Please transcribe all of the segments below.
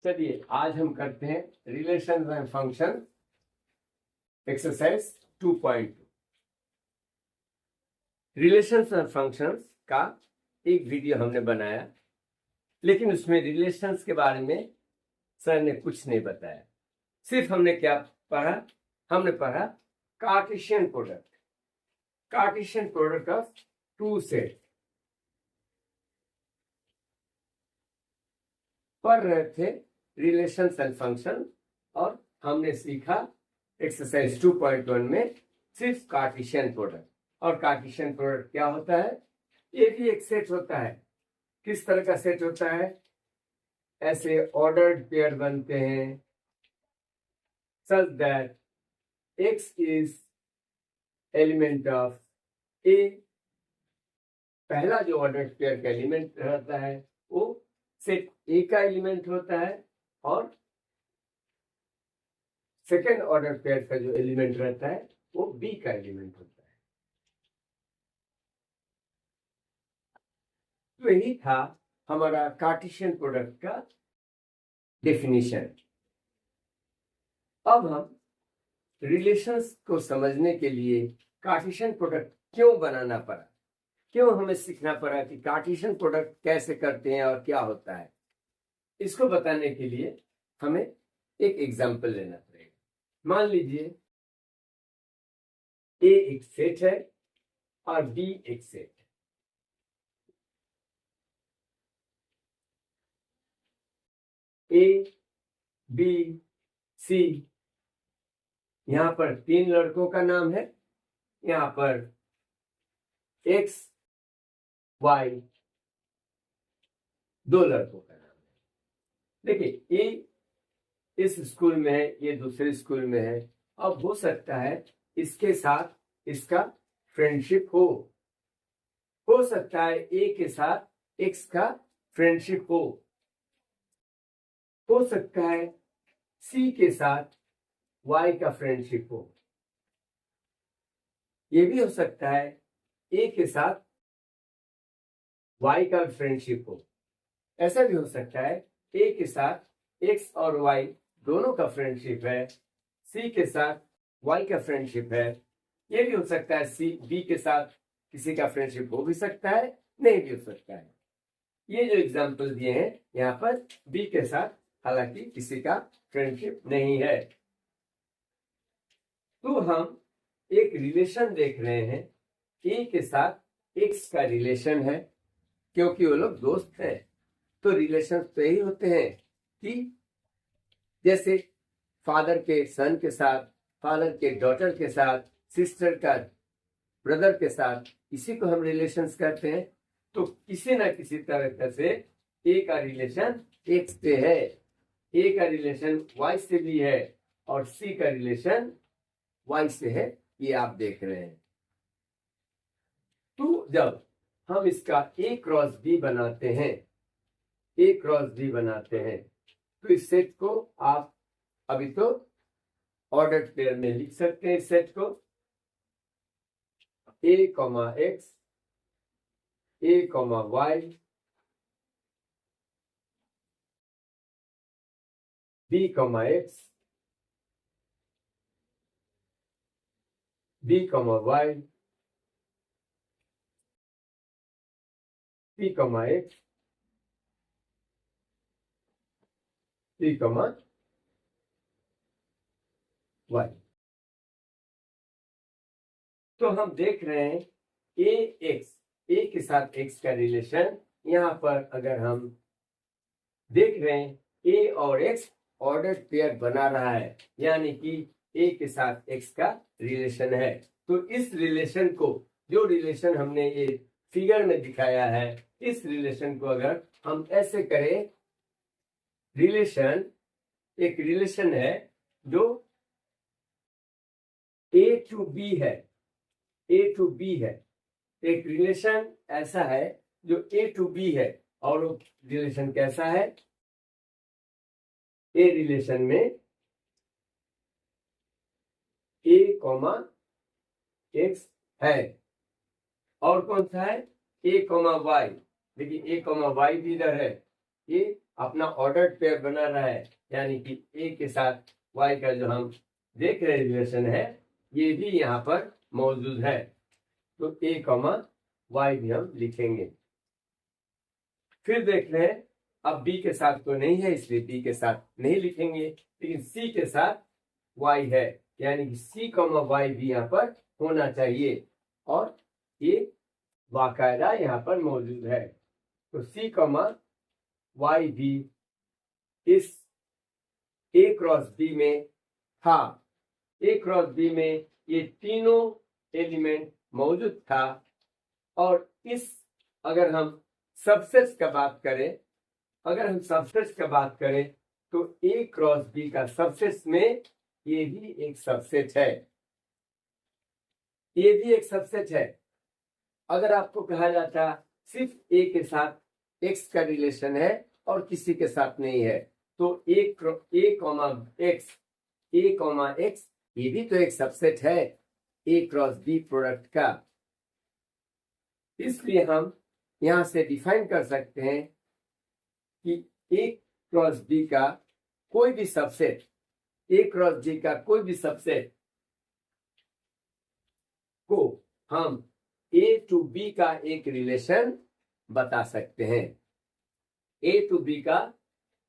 चलिए आज हम करते हैं relation and function exercise 2.2। Relations and functions का एक वीडियो हमने बनाया, लेकिन उसमें रिलेशंस के बारे में सर ने कुछ नहीं बताया। सिर्फ हमने क्या पढ़ा? हमने पढ़ा Cartesian product of two set पढ़ रहे थे रिलेशंस एंड फंक्शन, और हमने सीखा एक्सरसाइज 2.1 में सिर्फ कार्टेशियन प्रोडक्ट। और कार्टेशियन प्रोडक्ट क्या होता है? ये भी एक सेट होता है। किस तरह का सेट होता है? ऐसे ऑर्डर्ड पेयर बनते हैं such that x is element of a। पहला जो ऑर्डर्ड पेयर का एलिमेंट रहता है वो सेट ए का एलिमेंट होता है, और सेकेंड ऑर्डर पेयर का जो एलिमेंट रहता है वो बी का एलिमेंट होता है। तो यही था हमारा कार्टेशियन प्रोडक्ट का डेफिनेशन। अब हम रिलेशंस को समझने के लिए कार्टेशियन प्रोडक्ट क्यों बनाना पड़ा, क्यों हमें सीखना पड़ा कि कार्टेशियन प्रोडक्ट कैसे करते हैं और क्या होता है, इसको बताने के लिए हमें एक एग्जांपल लेना पड़ेगा। मान लीजिए ए एक सेट है और बी एक सेट है। ए बी सी, यहां पर तीन लड़कों का नाम है, यहां पर एक्स वाई दो लड़कों का नाम है। देखिए ए इस स्कूल में है, ये दूसरे स्कूल में है। अब हो सकता है इसके साथ इसका फ्रेंडशिप हो सकता है ए के साथ एक्स का फ्रेंडशिप हो सकता है सी के साथ वाई का फ्रेंडशिप हो। ये भी हो सकता है ए के साथ वाई का फ्रेंडशिप हो। ऐसा भी हो सकता है ए के साथ एक्स और वाई दोनों का फ्रेंडशिप है, सी के साथ वाई का फ्रेंडशिप है। ये भी हो सकता है सी बी के साथ किसी का फ्रेंडशिप हो भी सकता है, नहीं भी हो सकता है। ये जो एग्जांपल दिए हैं यहाँ पर बी के साथ हालांकि किसी का फ्रेंडशिप नहीं है। तो हम एक रिलेशन देख रहे हैं, ए के साथ एक्स का रिलेशन है, क्योंकि वो लोग दोस्त हैं। तो रिलेशन तो यही होते हैं कि जैसे फादर के सन के साथ, फादर के डॉटर के साथ, सिस्टर का ब्रदर के साथ, इसी को हम रिलेशंस कहते हैं। तो किसी ना किसी तरह से ए का रिलेशन एक्स से है, ए का रिलेशन वाई से भी है, और सी का रिलेशन वाई से है। ये आप देख रहे हैं। तो जब हम इसका ए क्रॉस बी बनाते हैं, तो इस सेट को आप अभी तो ऑर्डर्ड पेयर में लिख सकते हैं। इस सेट को A comma x, A comma y, B comma x, B comma y, C comma x, C comma y. तो हम देख रहे हैं ए एक्स, ए के साथ एक्स का रिलेशन। यहां पर अगर हम देख रहे हैं ए और एक्स ऑर्डर्ड पेयर बना रहा है, यानी कि ए के साथ एक्स का रिलेशन है। तो इस रिलेशन को, जो रिलेशन हमने ये फिगर में दिखाया है, इस रिलेशन को अगर हम ऐसे करें, रिलेशन एक रिलेशन है जो ए टू बी है, एक रिलेशन ऐसा है जो ए टू बी है। और वो रिलेशन कैसा है? ए रिलेशन में ए कॉमा एक्स है, और कौन सा है? ए कॉमा वाई। देखिए ए कॉमा वाई भी इधर है, ए अपना ऑर्डर्ड पेयर बना रहा है, यानी कि ए के साथ वाई का जो हम देख रहे रिलेशन है ये भी यहाँ पर मौजूद है। तो ए कॉमा वाई भी हम लिखेंगे। फिर देख रहे हैं, अब बी के साथ तो नहीं है इसलिए बी के साथ नहीं लिखेंगे, लेकिन सी के साथ वाई है, यानी कि सी कॉमा वाई भी यहाँ पर होना चाहिए और ये बाकायदा यहाँ पर मौजूद है। तो सी कॉमा वाई भी इस ए क्रॉस बी में था। ए क्रॉस बी में ये तीनों एलिमेंट मौजूद था और इस अगर हम सबसेट्स का बात करें, अगर हम सबसेट्स का बात करें तो ए क्रॉस बी का सबसेट्स में ये भी एक सबसेट है, ये भी एक सबसेट है। अगर आपको कहा जाता सिर्फ ए के साथ एक्स का रिलेशन है और किसी के साथ नहीं है तो ए कॉमा एक्स ये भी तो एक सबसेट है ए क्रॉस बी प्रोडक्ट का। इसलिए हम यहां से डिफाइन कर सकते हैं कि ए क्रॉस बी का कोई भी सबसेट, ए क्रॉस बी का कोई भी सबसेट को हम ए टू बी का एक रिलेशन बता सकते हैं। ए टू बी का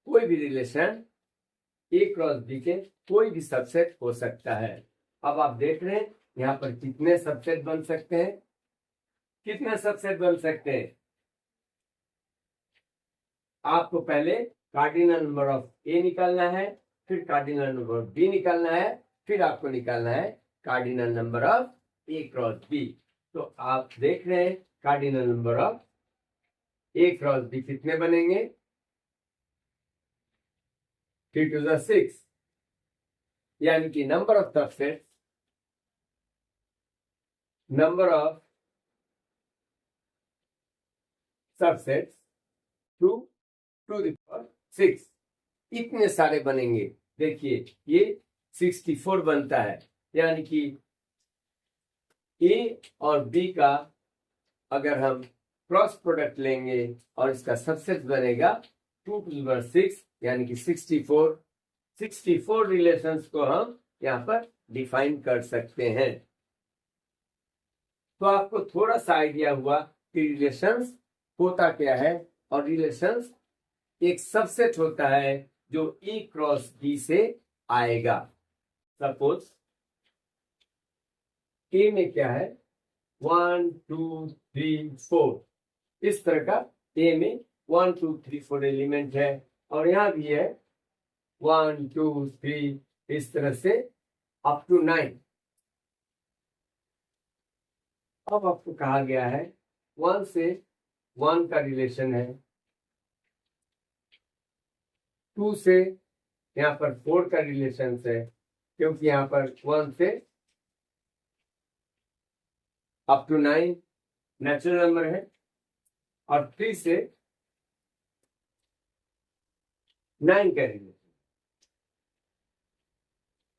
कोई भी रिलेशन ए क्रॉस बी के कोई भी सबसेट हो सकता है। अब आप देख रहे हैं यहाँ पर कितने सबसेट बन सकते हैं, कितने सबसेट बन सकते हैं। आपको पहले कार्डिनल नंबर ऑफ ए निकालना है, फिर कार्डिनल नंबर ऑफ बी निकालना है, फिर आपको निकालना है cardinal number of A cross B. तो आप देख रहे हैं cardinal number of A cross B कितने बनेंगे, 3 to the 6, यानी कि number of subsets, number of subsets 2 to the power 6 इतने सारे बनेंगे। देखिए ये 64 बनता है, यानी कि ए और बी का अगर हम क्रॉस प्रोडक्ट लेंगे और इसका सबसेट बनेगा 2 to the power 6, यानी कि 64 रिलेशंस को हम यहाँ पर डिफाइन कर सकते हैं। तो आपको थोड़ा सा आइडिया हुआ कि रिलेशंस होता क्या है, और रिलेशंस एक सबसेट होता है जो ए क्रॉस बी से आएगा। सपोज ए में क्या है 1 2 3 4, इस तरह का ए में 1 2 3 4 एलिमेंट है और यहां भी है 1 2 3 इस तरह से अप टू 9। अब आपको कहा गया है 1 से 1 का रिलेशन है, 2 से यहाँ पर 4 का रिलेशन है, क्योंकि यहाँ पर 1 से अप टू 9 नेचुरल नंबर है और 3 से 9 का रिलेशन।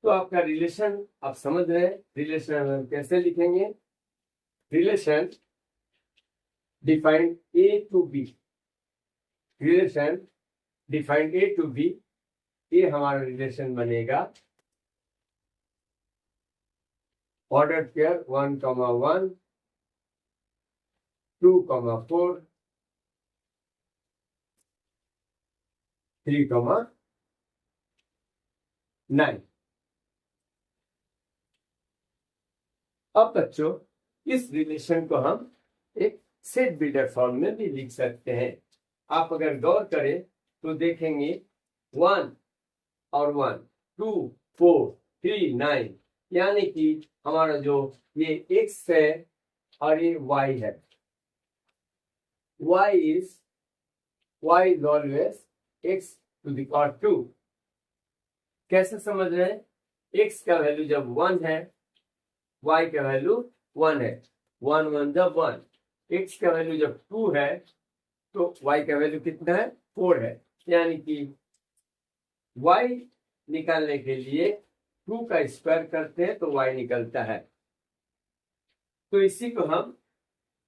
तो आपका रिलेशन आप समझ रहे हैं, रिलेशन हम कैसे लिखेंगे, relation defined A to B, relation defined A to B, ये हमारा रिलेशन बनेगा ऑर्डर पेयर 1, 1 2, 4 3, 9। अब बच्चों इस रिलेशन को हम एक सेट बिल्डर फॉर्म में भी लिख सकते हैं। आप अगर गौर करें तो देखेंगे 1 और 1 2 4 3 9, यानी कि हमारा जो ये x है और ये y है, y is always x to the power 2। कैसे समझ रहे हैं, x का वैल्यू जब 1 है, y का वैल्यू 1 है, 1 1 जब 1, x का वैल्यू जब 2 है तो y का वैल्यू कितना है 4 है, यानी कि y निकालने के लिए 2 का स्क्वायर करते हैं तो y निकलता है। तो इसी को हम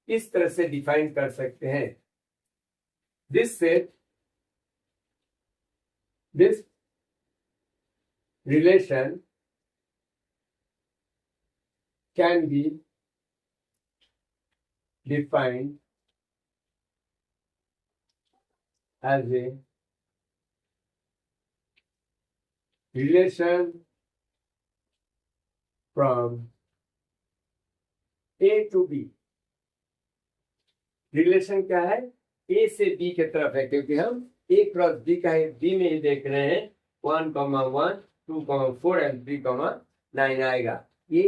इस तरह से डिफाइन कर सकते हैं, this set This relation can be defined as a relation from A to B. Relation क्या है? ए से बी की तरफ है, क्योंकि हम ए क्रॉस बी का बी में ही देख रहे हैं 1,1, 2,4 एंड 3,9 आएगा। ये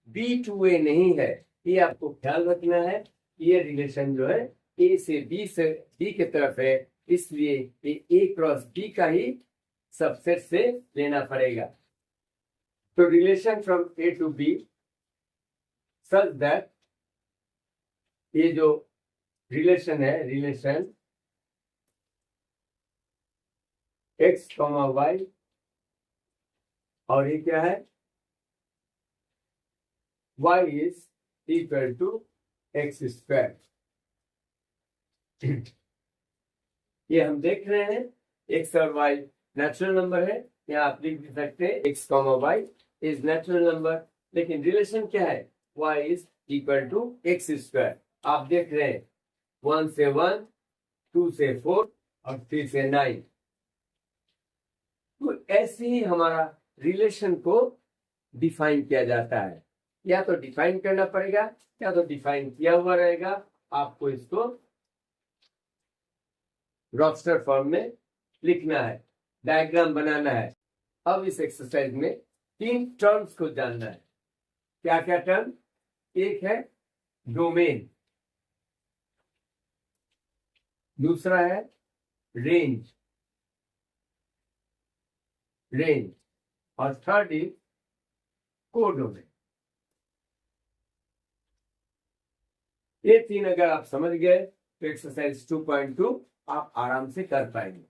बी टू ए नहीं है, ये आपको ख्याल रखना है। ये रिलेशन जो है ए से बी की तरफ है, इसलिए ये ए क्रॉस बी का ही सबसेट से लेना पड़ेगा। तो relation from A to B such that ये जो रिलेशन है, रिलेशन x, y और ये क्या है? y is equal to X square. ये हम देख रहे हैं x और y नेचुरल नंबर है, यहाँ आप लिख भी सकते हैं x, y is natural number. लेकिन रिलेशन क्या है? y is equal to X square. आप देख रहे हैं 1 से 1, 2 से 4 और 3 से 9। तो ऐसे ही हमारा रिलेशन को डिफाइन किया जाता है। या तो डिफाइन करना पड़ेगा या तो डिफाइन किया हुआ रहेगा। आपको इसको रोस्टर फॉर्म में लिखना है, डायग्राम बनाना है। अब इस एक्सरसाइज में 3 टर्म्स को जानना है। क्या क्या टर्म? एक है डोमेन, दूसरा है रेंज और थर्ड इज कोडोमेन। ये 3 अगर आप समझ गए तो एक्सरसाइज 2.2 आप आराम से कर पाएंगे।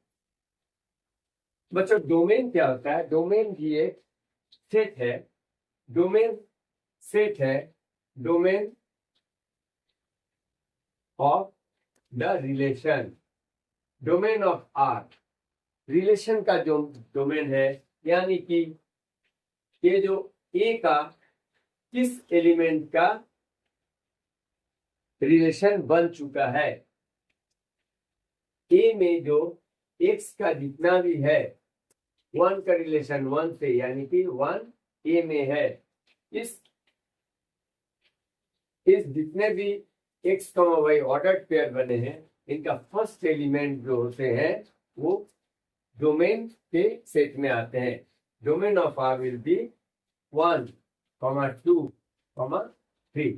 बच्चों, डोमेन क्या होता है? डोमेन भी एक सेट है। डोमेन सेट है, domain of the relation, domain of R. Relation का जो डोमेन है, यानी कि ये जो ए का किस एलिमेंट का रिलेशन बन चुका है। ए में जो एक्स का जितना भी है, 1 का रिलेशन 1 से, यानी कि 1 ए में है। इस जितने भी एक्स, वाई ऑर्डर्ड पेयर बने हैं, इनका फर्स्ट एलिमेंट जो होते हैं वो डोमेन के सेट में आते हैं। Domain of R will be 1, 2, 3।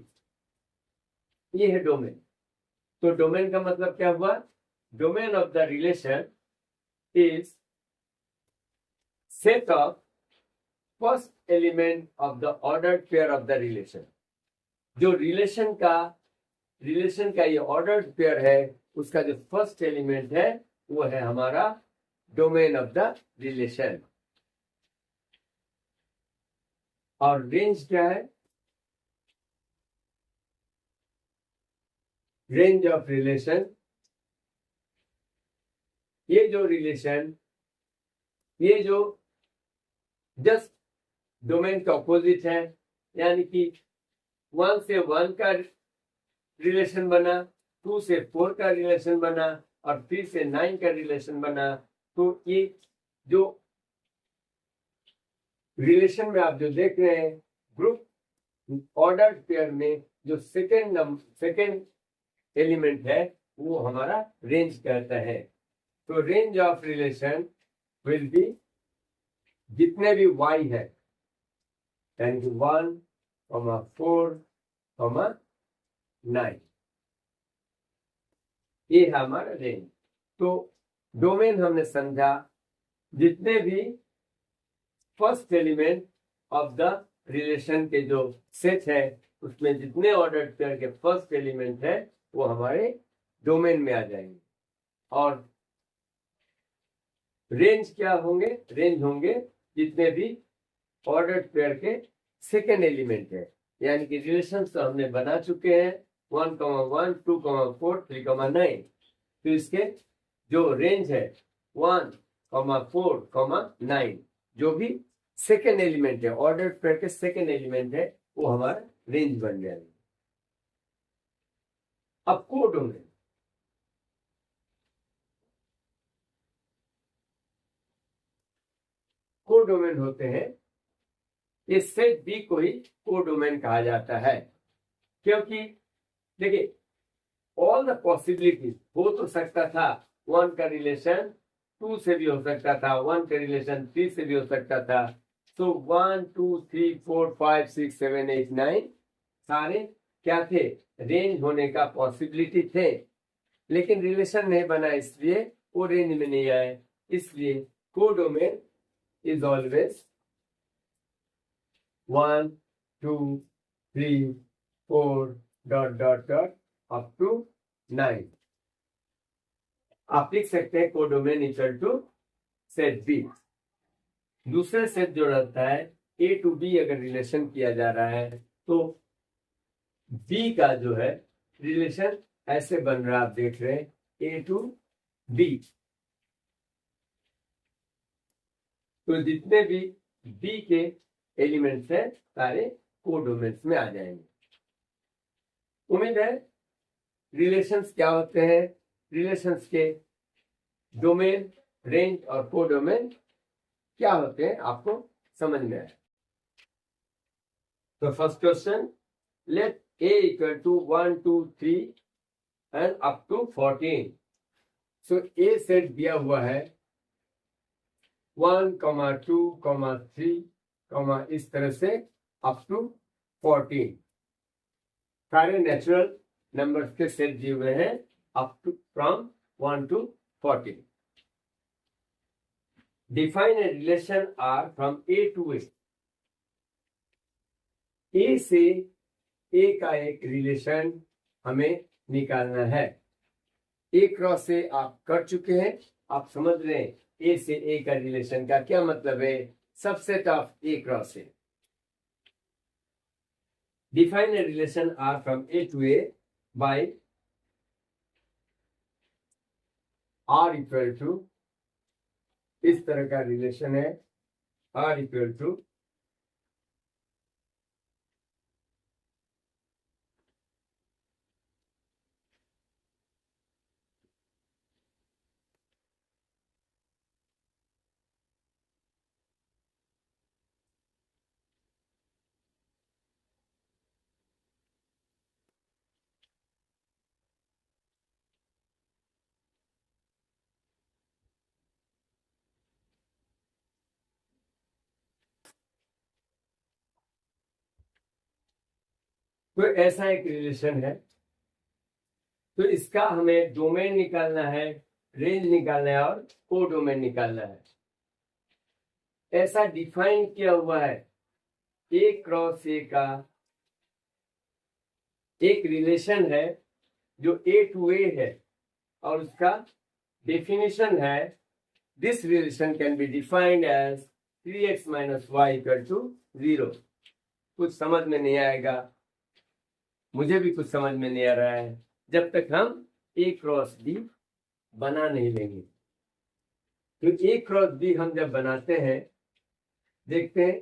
ये है डोमेन। तो डोमेन का मतलब क्या हुआ? Domain of the relation is set of first element of the ordered pair of the relation. जो रिलेशन का ये ऑर्डर्ड पेयर है, उसका जो फर्स्ट एलिमेंट है वो है हमारा डोमेन ऑफ द रिलेशन। और रेंज क्या है? रेंज ऑफ रिलेशन, ये जो रिलेशन, ये जो जस्ट डोमेन का ऑपोजिट है, यानी कि 1 से 1 का रिलेशन बना, 2 से 4 का रिलेशन बना और 3 से 9 का रिलेशन बना। तो ये जो रिलेशन में आप जो देख रहे हैं, ग्रुप ऑर्डर्ड पेयर में जो सेकेंड एलिमेंट है वो हमारा रेंज कहता है। तो range of relation will B जितने भी y है, यानी कि 1, 4, 9, ये है हमारा रेंज। तो डोमेन हमने समझा, जितने भी first element of the relation के जो सेट है, उसमें जितने ऑर्डर्ड पेयर के फर्स्ट एलिमेंट है वो हमारे डोमेन में आ जाएंगे। और रेंज क्या होंगे? रेंज होंगे जितने भी ऑर्डर्ड पेयर के सेकेंड एलिमेंट है, यानी कि रिलेशन तो हमने बना चुके हैं 1, 1, 2, 4, 3, 9। तो इसके जो रेंज है 1, 4,9 जो भी सेकेंड एलिमेंट है, ऑर्डर पेयर के सेकेंड एलिमेंट है, वो हमारा रेंज बन जाएगा। अब कोडोमेन, कोडोमेन होते हैं, ये सेट बी को ही कोडोमेन कहा जाता है, क्योंकि देखिए ऑल द पॉसिबिलिटीज, हो तो सकता था 1 का रिलेशन 2 से भी हो सकता था, 1 का रिलेशन 3 से भी हो सकता था। तो 1 2 3 4 5 6 7 8 9 सारे क्या थे, रेंज होने का पॉसिबिलिटी थे, लेकिन रिलेशन नहीं बना, इसलिए वो रेंज में नहीं आए। इसलिए codomain is always 1 2 3 4 dot dot dot up to 9। आप लिख सकते हैं codomain equal to set B. दूसरा सेट जो रहता है ए टू बी, अगर रिलेशन किया जा रहा है तो बी का जो है रिलेशन ऐसे बन रहा है, आप देख रहे हैं ए टू बी। तो जितने भी बी के एलिमेंट्स हैं सारे कोडोमेन्स में आ जाएंगे। उम्मीद है रिलेशंस क्या होते हैं, रिलेशंस के डोमेन, रेंज और कोडोमेन क्या होते हैं आपको समझ में आए। तो first question, let a equal to 1 2 3 and up to 14। So a set दिया हुआ है 1 2 3 इस तरह से अप टू 14, सारे नेचुरल नंबर्स के सेट दिए हुए हैं up to from 1 to 14। Define a relation R from A to A से ए का एक रिलेशन हमें निकालना है। ए क्रॉस ए आप कर चुके हैं, आप समझ रहे हैं ए से ए का रिलेशन का क्या मतलब है, subset of A cross A. Define a relation R from A to A by R equal to, इस तरह का रिलेशन है आर इक्वल टू तो ऐसा एक रिलेशन है। तो इसका हमें डोमेन निकालना है, रेंज निकालना है और कोडोमेन निकालना है। ऐसा डिफाइन किया हुआ है ए क्रॉस ए का एक रिलेशन है जो ए टू ए है, और उसका डेफिनेशन है this relation can be defined as 3x - y = 0। कुछ समझ में नहीं आएगा, मुझे भी कुछ समझ में नहीं आ रहा है जब तक हम ए क्रॉस बी बना नहीं लेंगे। तो ए क्रॉस बी हम जब बनाते हैं, देखते हैं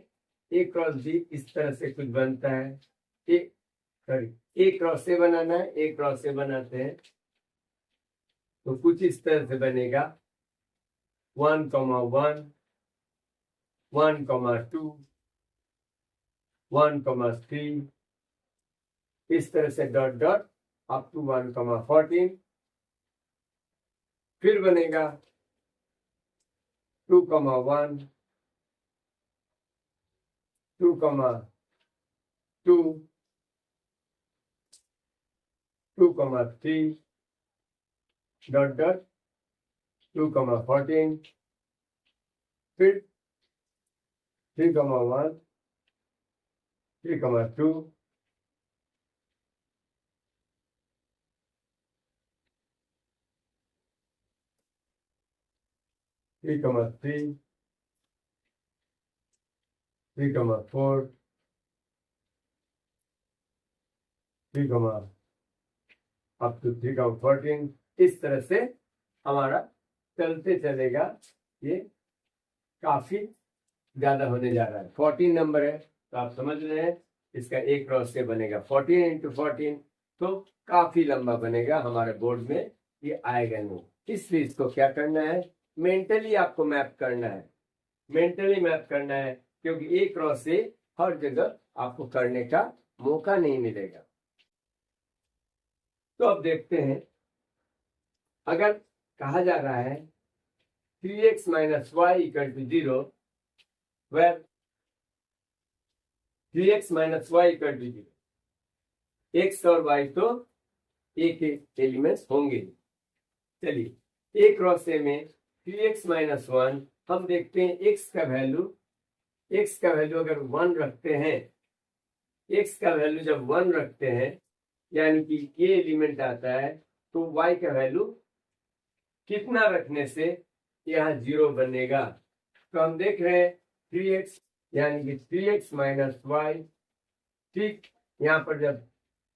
ए क्रॉस बी इस तरह से कुछ बनता है। ए क्रॉस ए बनाना है, ए क्रॉस ए बनाते हैं तो कुछ इस तरह से बनेगा 1, 1 1, 2 1, 3 इस तरह से डॉट डॉट अप टू 1, 14। फिर बनेगा 2, 1 2, 2 2, 3 डॉट डॉट 2, 14। फिर 3, 1 3, 2 3, 3 3, 4 3, अप टू 3, 14। इस तरह से हमारा चलते चलेगा ये काफी ज्यादा होने जा रहा है। 14 नंबर है तो आप समझ रहे हैं इसका एक क्रॉस से बनेगा 14 इंटू 14, तो काफी लंबा बनेगा, हमारे बोर्ड में ये आएगा नहीं। इसलिए इसको क्या करना है, मेंटली आपको मैप करना है, मेंटली मैप करना है, क्योंकि एक क्रॉस से हर जगह आपको करने का मौका नहीं मिलेगा। तो अब देखते हैं, अगर कहा जा रहा है 3x minus Y equal to 0, where 3x minus Y equal to 0, x और y तो एक एलिमेंट्स होंगे। चलिए एक क्रॉस ए में 3x माइनस 1, हम देखते हैं x का वैल्यू अगर 1 रखते हैं, x का वैल्यू जब 1 रखते हैं यानी कि ये एलिमेंट आता है, तो y का वैल्यू कितना रखने से यहाँ 0 बनेगा। तो हम देख रहे हैं 3x यानी कि 3x माइनस वाई, ठीक, यहाँ पर जब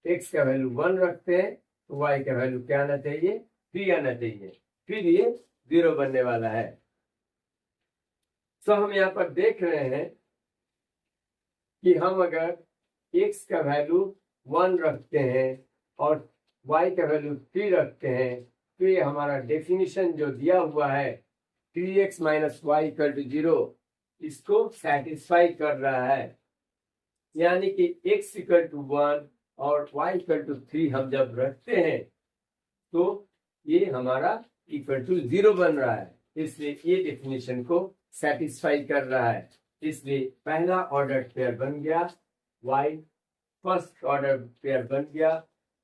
x का वैल्यू 1 रखते हैं तो y का वैल्यू क्या आना चाहिए, 3 आना चाहिए, फिर ये 0 बनने वाला है। तो हम यहाँ पर देख रहे हैं कि हम अगर x का वैल्यू 1 रखते हैं और y का वैल्यू 3 रखते हैं, तो ये हमारा डेफिनेशन जो दिया हुआ है 3x minus Y equal to 0, इसको सेटिस्फाई कर रहा है। यानी कि x इक्वल टू 1 और y इक्वल टू 3 हम जब रखते हैं तो ये हमारा इक्वल टू 0 बन रहा है, इसलिए ये डेफिनेशन को सेटिस्फाई कर रहा है। इसलिए पहला ऑर्डर पेयर बन गया y, फर्स्ट ऑर्डर पेयर बन गया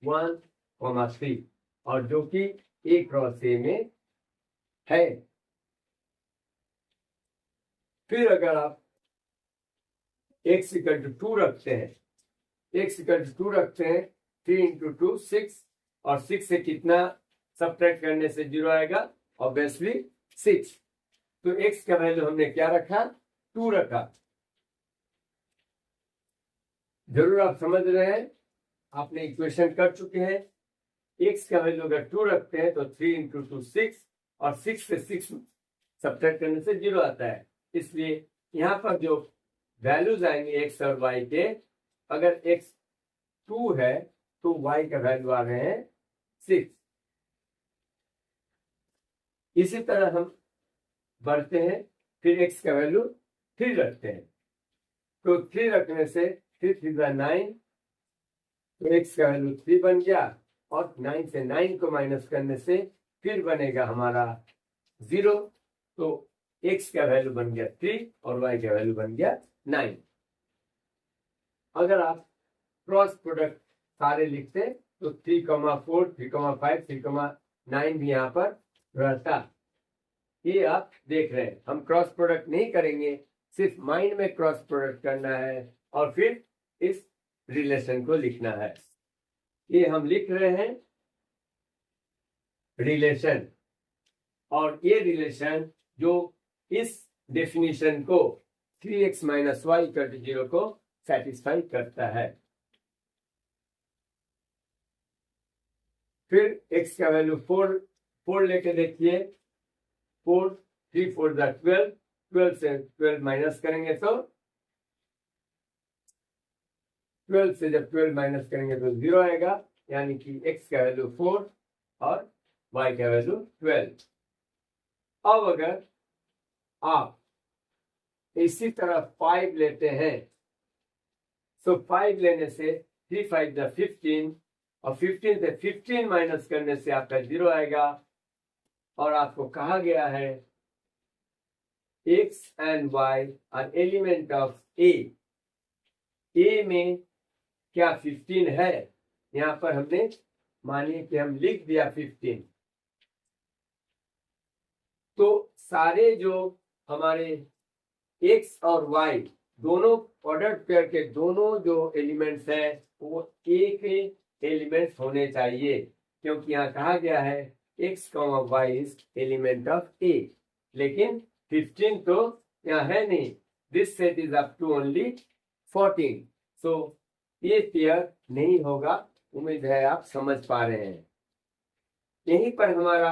1,3, और जो कि एक क्रॉस ए में है। फिर अगर आप x इक्वल टू 2 रखते हैं, x इक्वल टू 2 रखते हैं, 3 इंटू 2 6, और 6 से कितना सब्ट्रैक्ट करने से 0 आएगा, ऑब्वियसली 6। तो x का वैल्यू हमने क्या रखा, 2 रखा। जरूर आप समझ रहे हैं, आपने इक्वेशन कर चुके हैं। x का वैल्यू अगर 2 रखते हैं तो 3 इंटू 2 6, और 6 से 6 सब्ट्रैक्ट करने से 0 आता है। इसलिए यहाँ पर जो वैल्यूज आएंगे x और y के, अगर x 2 है तो y का वैल्यू आ रहे हैं 6। इसी तरह हम बढ़ते हैं, फिर x का वैल्यू 3 रखते हैं, तो 3 रखने से 3 3 9, तो x का वैल्यू 3 बन गया, और 9 से 9 को माइनस करने से फिर बनेगा हमारा 0, तो x का वैल्यू बन गया 3 और y का वैल्यू बन गया 9। अगर आप क्रॉस प्रोडक्ट सारे लिखते तो 3,4, 3,5, 3,9 भी यहाँ पर रहता। ये आप देख रहे हैं, हम क्रॉस प्रोडक्ट नहीं करेंगे, सिर्फ माइंड में क्रॉस प्रोडक्ट करना है और फिर इस रिलेशन को लिखना है। ये हम लिख रहे हैं रिलेशन, और ये रिलेशन जो इस डेफिनेशन को 3x minus Y equal to 0 को सेटिस्फाई करता है। फिर x का वैल्यू 4 लेके देखिए, 4, 3 4 12, 12 से 12 माइनस करेंगे तो 12 से जब 12 माइनस करेंगे तो 0 आएगा, यानी कि x का वैल्यू 4 और y का वैल्यू 12। अब अगर आप इसी तरह 5 लेते हैं, तो 5 लेने से 3 5 15, और 15 से 15 माइनस करने से आपका 0 आएगा। और आपको कहा गया है x and y are element of A में क्या 15 है, यहाँ पर हमने मानिए कि हम लिख दिया 15, तो सारे जो हमारे x और y दोनों प्रोडक्ट पेयर के दोनों जो एलिमेंट्स हैं वो एक एलिमेंट्स होने चाहिए, क्योंकि यहाँ कहा गया है x, y is element of a, लेकिन 15 तो यहाँ है नहीं, this set is up to only 14, so ये पेयर नहीं होगा। उम्मीद है आप समझ पा रहे हैं। यहीं पर हमारा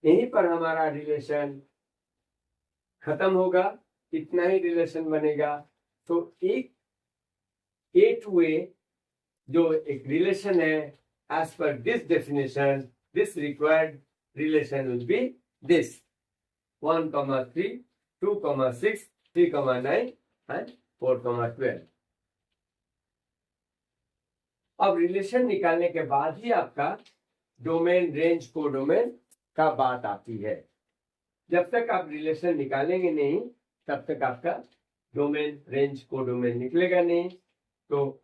यहीं पर हमारा रिलेशन खत्म होगा, इतना ही रिलेशन बनेगा। तो एक ए टू ए जो एक रिलेशन है, as per this definition, this required relation will be this 1,3, 2,6, 3,9 and 4,12। अब रिलेशन निकालने के बाद ही आपका डोमेन, रेंज, कोडोमेन का बात आती है। जब तक आप रिलेशन निकालेंगे नहीं, तब तक आपका डोमेन, रेंज, कोडोमेन निकलेगा नहीं। तो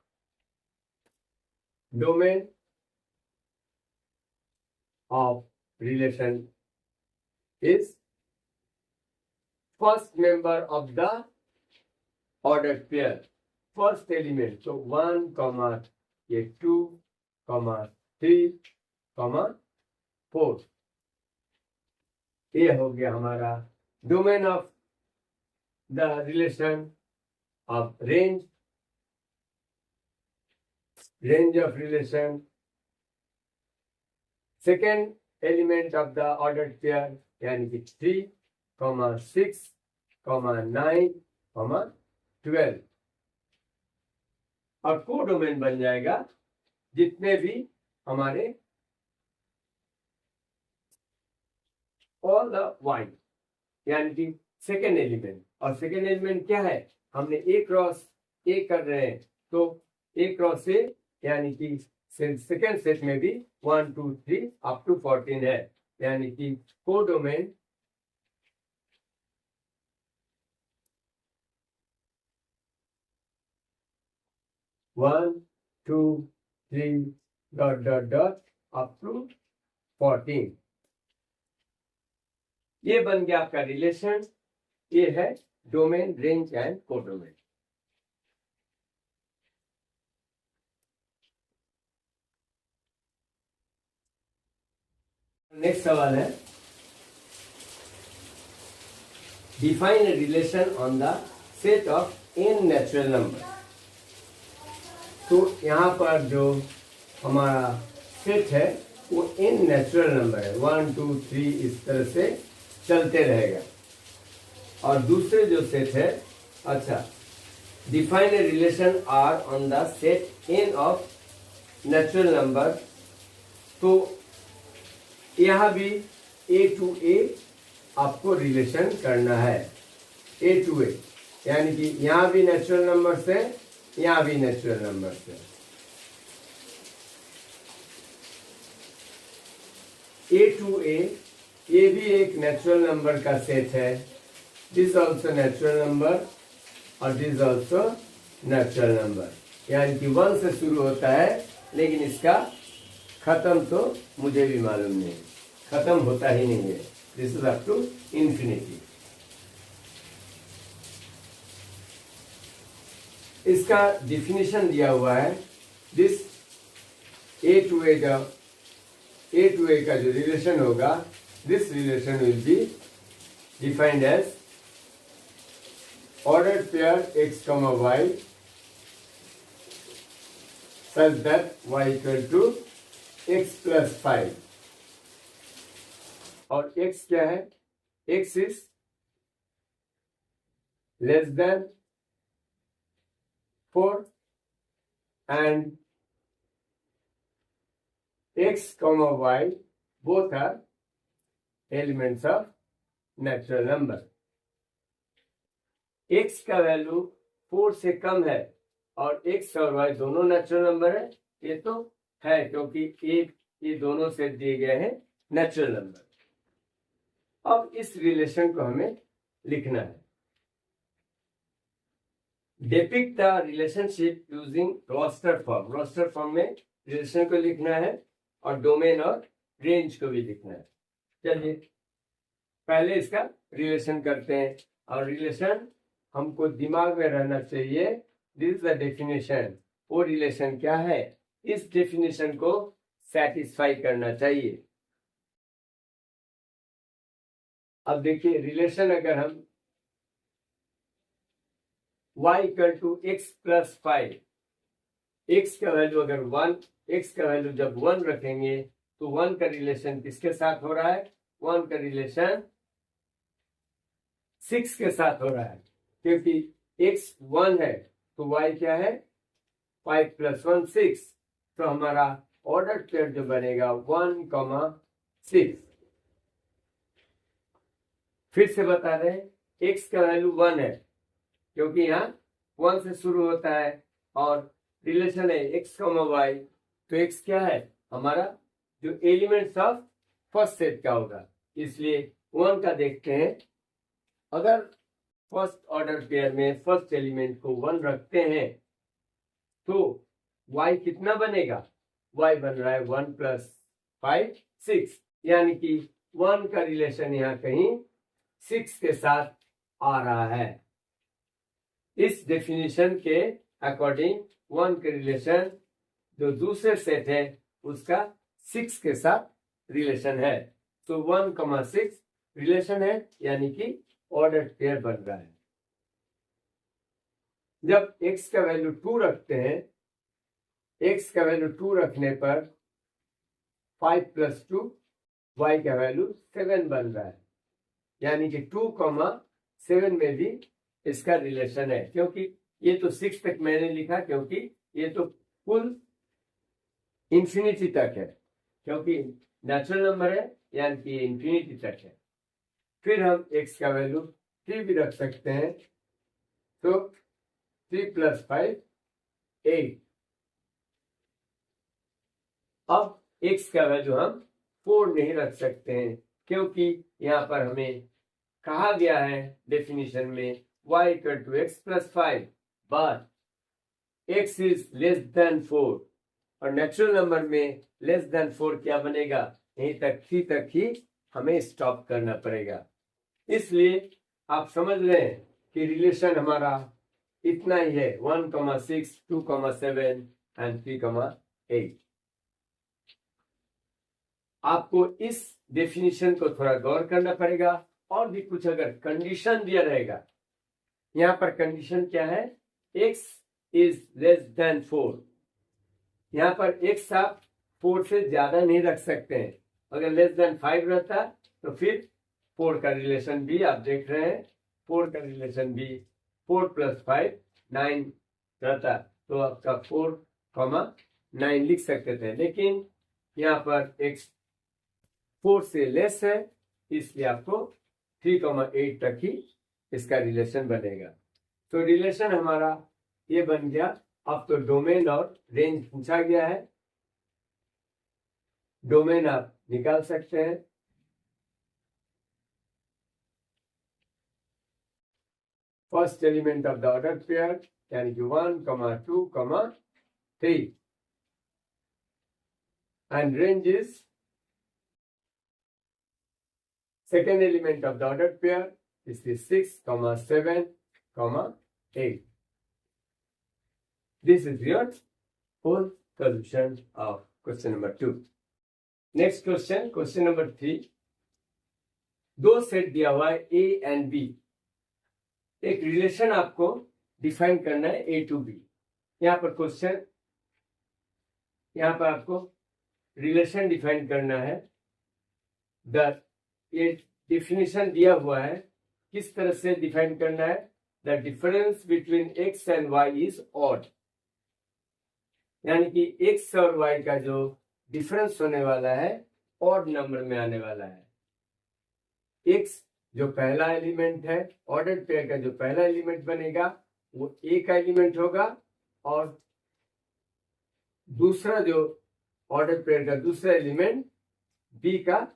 domain of relation is first member of the order pair, first element. तो 1, ये 2, 3, 4, ये हो गया हमारा domain of the relation of range, range of relation. Second element of the order pair यानी कि 3, 6, 9, 12। और कोडोमेन बन जाएगा जितने भी हमारे ऑल द वाई, यानी कि सेकेंड एलिमेंट। और सेकेंड एलिमेंट क्या है, हमने ए क्रॉस ए कर रहे हैं, तो ए क्रॉस ए यानी कि सेकेंड सेट में भी 1, 2, 3 अप टू 14 है, यानी कि codomain one, two, three dot up to 14। ये बन गया आपका रिलेशन। ये है domain, range and codomain. Next सवाल है, define a relation on the set of n natural number. तो यहाँ पर जो हमारा सेट है वो n नेचुरल नंबर है, 1, 2, 3 इस तरह से चलते रहेगा। और दूसरे जो सेट है, अच्छा, define a relation R on the set n of natural number. तो यहाँ भी A टू A आपको रिलेशन करना है, A टू A, यानी कि यहाँ भी नेचुरल नंबर से, यहाँ भी नेचुरल नंबर से। A टू A, ये भी एक नेचुरल नंबर का सेट है, दिस ऑल्सो नेचुरल नंबर और दिस ऑल्सो नेचुरल नंबर, यानी कि 1 से शुरू होता है, लेकिन इसका खत्म तो मुझे भी मालूम नहीं, खत्म होता ही नहीं है, this is up to infinity. इसका डिफिनेशन दिया हुआ है, दिस ए टू ए का जो रिलेशन होगा, this relation will be defined as ordered pair x, y such that y equal to x plus 5। और x क्या है, x is less than 4 and x, y both are elements of natural number। x का value 4 से कम है और x और y दोनों natural number है, ये तो है क्योंकि ये दोनों सेट दिए गए हैं नेचुरल नंबर। अब इस रिलेशन को हमें लिखना है, depict the relationship using roster form. Roster form में रिलेशन को लिखना है और डोमेन और रेंज को भी लिखना है। चलिए पहले इसका रिलेशन करते हैं, और रिलेशन हमको दिमाग में रहना चाहिए, दिस इज द डेफिनेशन। वो रिलेशन क्या है, इस डेफिनेशन को सेटिस्फाई करना चाहिए। अब देखिए रिलेशन, अगर हम y equal to x plus 5, x का वैल्यू अगर 1, x का वैल्यू जब 1 रखेंगे तो 1 का रिलेशन किसके साथ हो रहा है, 1 का रिलेशन 6 के साथ हो रहा है, क्योंकि x 1 है तो y क्या है 5 + 1 6, तो हमारा ऑर्डर पेयर जो बनेगा 1,6। फिर से बता रहे हैं x का वैल्यू 1 है, क्योंकि यहाँ 1 से शुरू होता है और रिलेशन है x, y, तो x क्या है हमारा जो एलिमेंट्स ऑफ फर्स्ट सेट का होगा, इसलिए 1 का देखते हैं। अगर फर्स्ट ऑर्डर पेयर में फर्स्ट एलिमेंट को 1 रखते हैं तो y कितना बनेगा, y बन रहा है 1 + 5 6, यानी कि 1 का रिलेशन यहाँ कहीं 6 के साथ आ रहा है। इस डेफिनेशन के अकॉर्डिंग 1 के रिलेशन जो दूसरे सेट है उसका 6 के साथ रिलेशन है, तो 1,6 रिलेशन है, यानी कि ऑर्डर पेयर बन रहा है। जब x का वैल्यू 2 रखते हैं, x का वैल्यू 2 रखने पर 5 + 2 y का वैल्यू 7 बन रहा है, यानी कि 2,7 में भी इसका रिलेशन है, क्योंकि ये तो 6 तक मैंने लिखा क्योंकि ये तो फुल इंफिनिटी तक है, क्योंकि नेचुरल नंबर है यानी कि इंफिनिटी तक है। फिर हम x का वैल्यू 3 भी रख सकते हैं, तो 3 + 5 8। अब x का वैल्यू हम 4 नहीं रख सकते हैं, क्योंकि यहाँ पर हमें कहा गया है डेफिनेशन में y = x + 5, but x is <4, और नेचुरल नंबर में <4 क्या बनेगा, यहीं तक 3 तक ही हमें स्टॉप करना पड़ेगा। इसलिए आप समझ रहे हैं कि रिलेशन हमारा इतना ही है, 1,6, 2,7 एंड 3,8। आपको इस डेफिनेशन को थोड़ा गौर करना पड़ेगा, और भी कुछ अगर कंडीशन दिया रहेगा, यहाँ पर कंडीशन क्या है, x इज <4, यहाँ पर x आप 4 से ज्यादा नहीं रख सकते हैं। अगर <5 रहता तो फिर 4 का रिलेशन भी आप देख रहे हैं, 4 का रिलेशन भी 4 + 5 9 रहता, तो आपका 4,9 लिख सकते थे, लेकिन यहाँ पर x 4 से लेस है, इसलिए आपको 3,8 तक ही इसका रिलेशन बनेगा। तो रिलेशन हमारा ये बन गया। अब तो डोमेन और रेंज पूछा गया है, डोमेन आप निकाल सकते हैं। First element of the order pair यानी कि 1, 2, 3, and range is second element of the ordered pair, this is 6, 7, 8. This is your full solution of question number 2. Next question, question number 3. दो सेट दिया हुआ है A and B, एक relation आपको define करना है A to B। यहाँ पर क्वेश्चन, यहाँ पर आपको रिलेशन डिफाइन करना है। ये डिफिनेशन दिया हुआ है, किस तरह से डिफाइन करना है, the difference between x and y is odd, यानी कि x और y का जो डिफरेंस होने वाला है ऑड नंबर में आने वाला है। x जो पहला एलिमेंट है, ऑर्डर पेयर का जो पहला एलिमेंट बनेगा वो a का एलिमेंट होगा, और दूसरा जो ऑर्डर पेयर का दूसरा एलिमेंट b का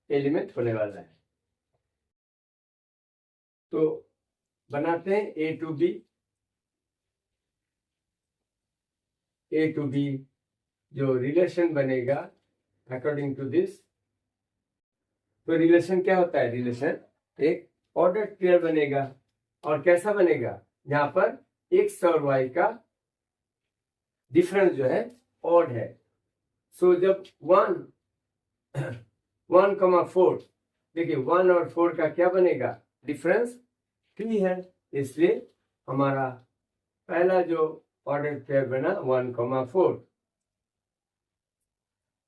एलिमेंट होने वाला है। तो बनाते हैं A to B जो रिलेशन बनेगा अकॉर्डिंग टू दिस। तो रिलेशन क्या होता है, रिलेशन एक ऑर्डर पेयर बनेगा, और कैसा बनेगा, जहां पर x और y का डिफरेंस जो है ऑड है। सो जब 1,4, देखिए 1 और 4 का क्या बनेगा, डिफरेंस 3 है, इसलिए हमारा पहला जो ऑर्डर पेयर बना 1,4।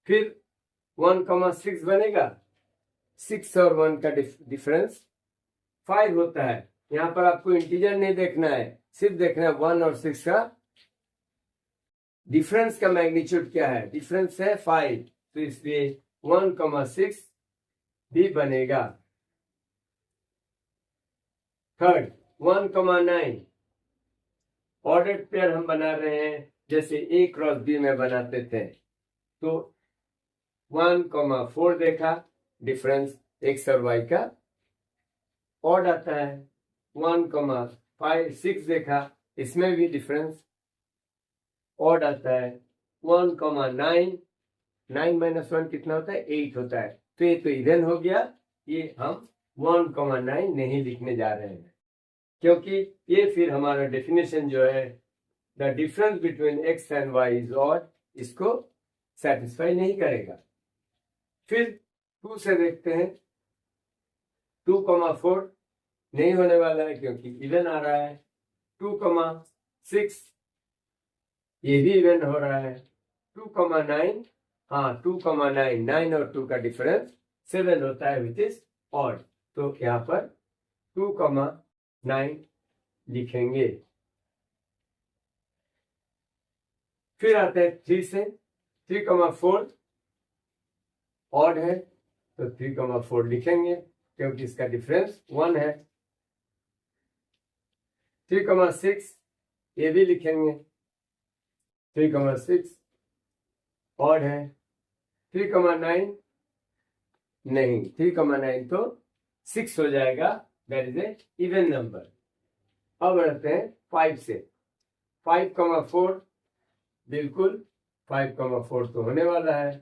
फिर 1,6 बनेगा, 6 और 1 का डिफरेंस 5 होता है। यहाँ पर आपको इंटीजर नहीं देखना है, सिर्फ देखना है 1 और 6 का डिफरेंस का मैग्नीट्यूड क्या है। डिफरेंस है 5, तो इसलिए 1,6 भी बनेगा। थर्ड 1,9 ऑर्डर्ड पेयर हम बना रहे हैं जैसे A क्रॉस B में बनाते थे। तो 1,4 देखा, डिफरेंस x और y का ऑड आता है। 1,6 देखा, इसमें भी डिफरेंस ऑड आता है। 1,9 9 माइनस 1 कितना होता है, 8 होता है। तो ये तो इवन हो गया, ये हम 1,9 नहीं लिखने जा रहे हैं क्योंकि ये फिर हमारा डेफिनेशन जो है the difference between x and y is odd, इसको सेटिस्फाई नहीं करेगा। फिर 2 से देखते हैं। 2,4 नहीं होने वाला है क्योंकि इवन आ रहा है। 2,6 ये भी इवन हो रहा है। 2,9 हाँ 2,9 9 और 2 का डिफरेंस 7 होता है विच इज ऑड। तो यहाँ पर 2,9 लिखेंगे। फिर आते हैं 3 से। 3,4 ऑड है तो 3,4 लिखेंगे क्योंकि इसका डिफरेंस 1 है। 3,6 ये भी लिखेंगे, 3,6 ऑड है। 3,9 नहीं, 3,9 तो 6 हो जाएगा, that is a even number. अब रहते हैं 5 से। 5,4 बिल्कुल 5,4 तो होने वाला है।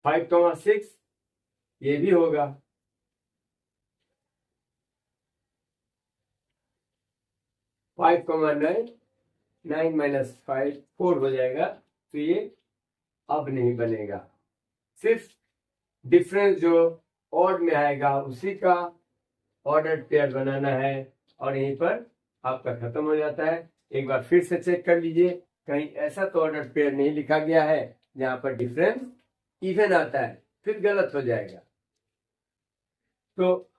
5,6 ये भी होगा। 5,9 9 माइनस 5 4 हो जाएगा, तो ये अब नहीं बनेगा। सिर्फ डिफरेंस जो ऑड में आएगा उसी का ऑर्डर्ड पेयर बनाना है और यहीं पर आपका खत्म हो जाता है। एक बार फिर से चेक कर लीजिए, कहीं ऐसा तो ऑर्डर्ड पेयर नहीं लिखा गया है जहां पर डिफरेंस इवन आता है, फिर गलत हो जाएगा। तो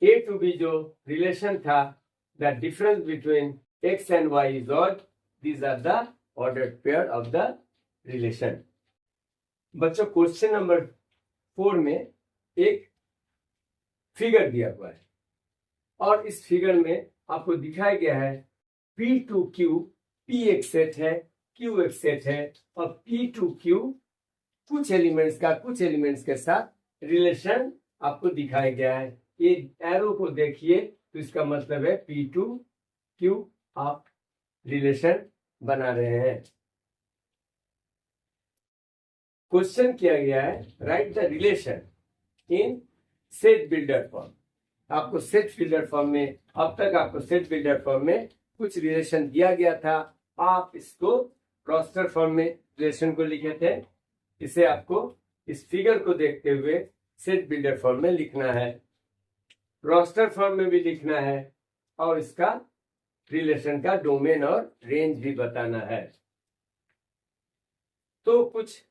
A to B जो रिलेशन था, the difference between x and y is odd, these are the ordered pair of the relation. बच्चों क्वेश्चन नंबर 4 में एक फिगर दिया हुआ है और इस फिगर में आपको दिखाया गया है P to Q, P एक सेट है, Q एक सेट है और P to Q कुछ एलिमेंट्स के साथ रिलेशन आपको दिखाया गया है। ये एरो को देखिए तो इसका मतलब है P to Q आप रिलेशन बना रहे हैं। क्वेश्चन किया गया है right the relation in set builder form. आपको सेट बिल्डर फॉर्म में, अब तक आपको सेट बिल्डर फॉर्म में कुछ रिलेशन दिया गया था, आप इसको रोस्टर फॉर्म में रिलेशन को लिखे थे। इसे आपको इस फिगर को देखते हुए सेट बिल्डर फॉर्म में लिखना है, रोस्टर फॉर्म में भी लिखना है और इसका रिलेशन का डोमेन और रेंज भी बताना है। तो कुछ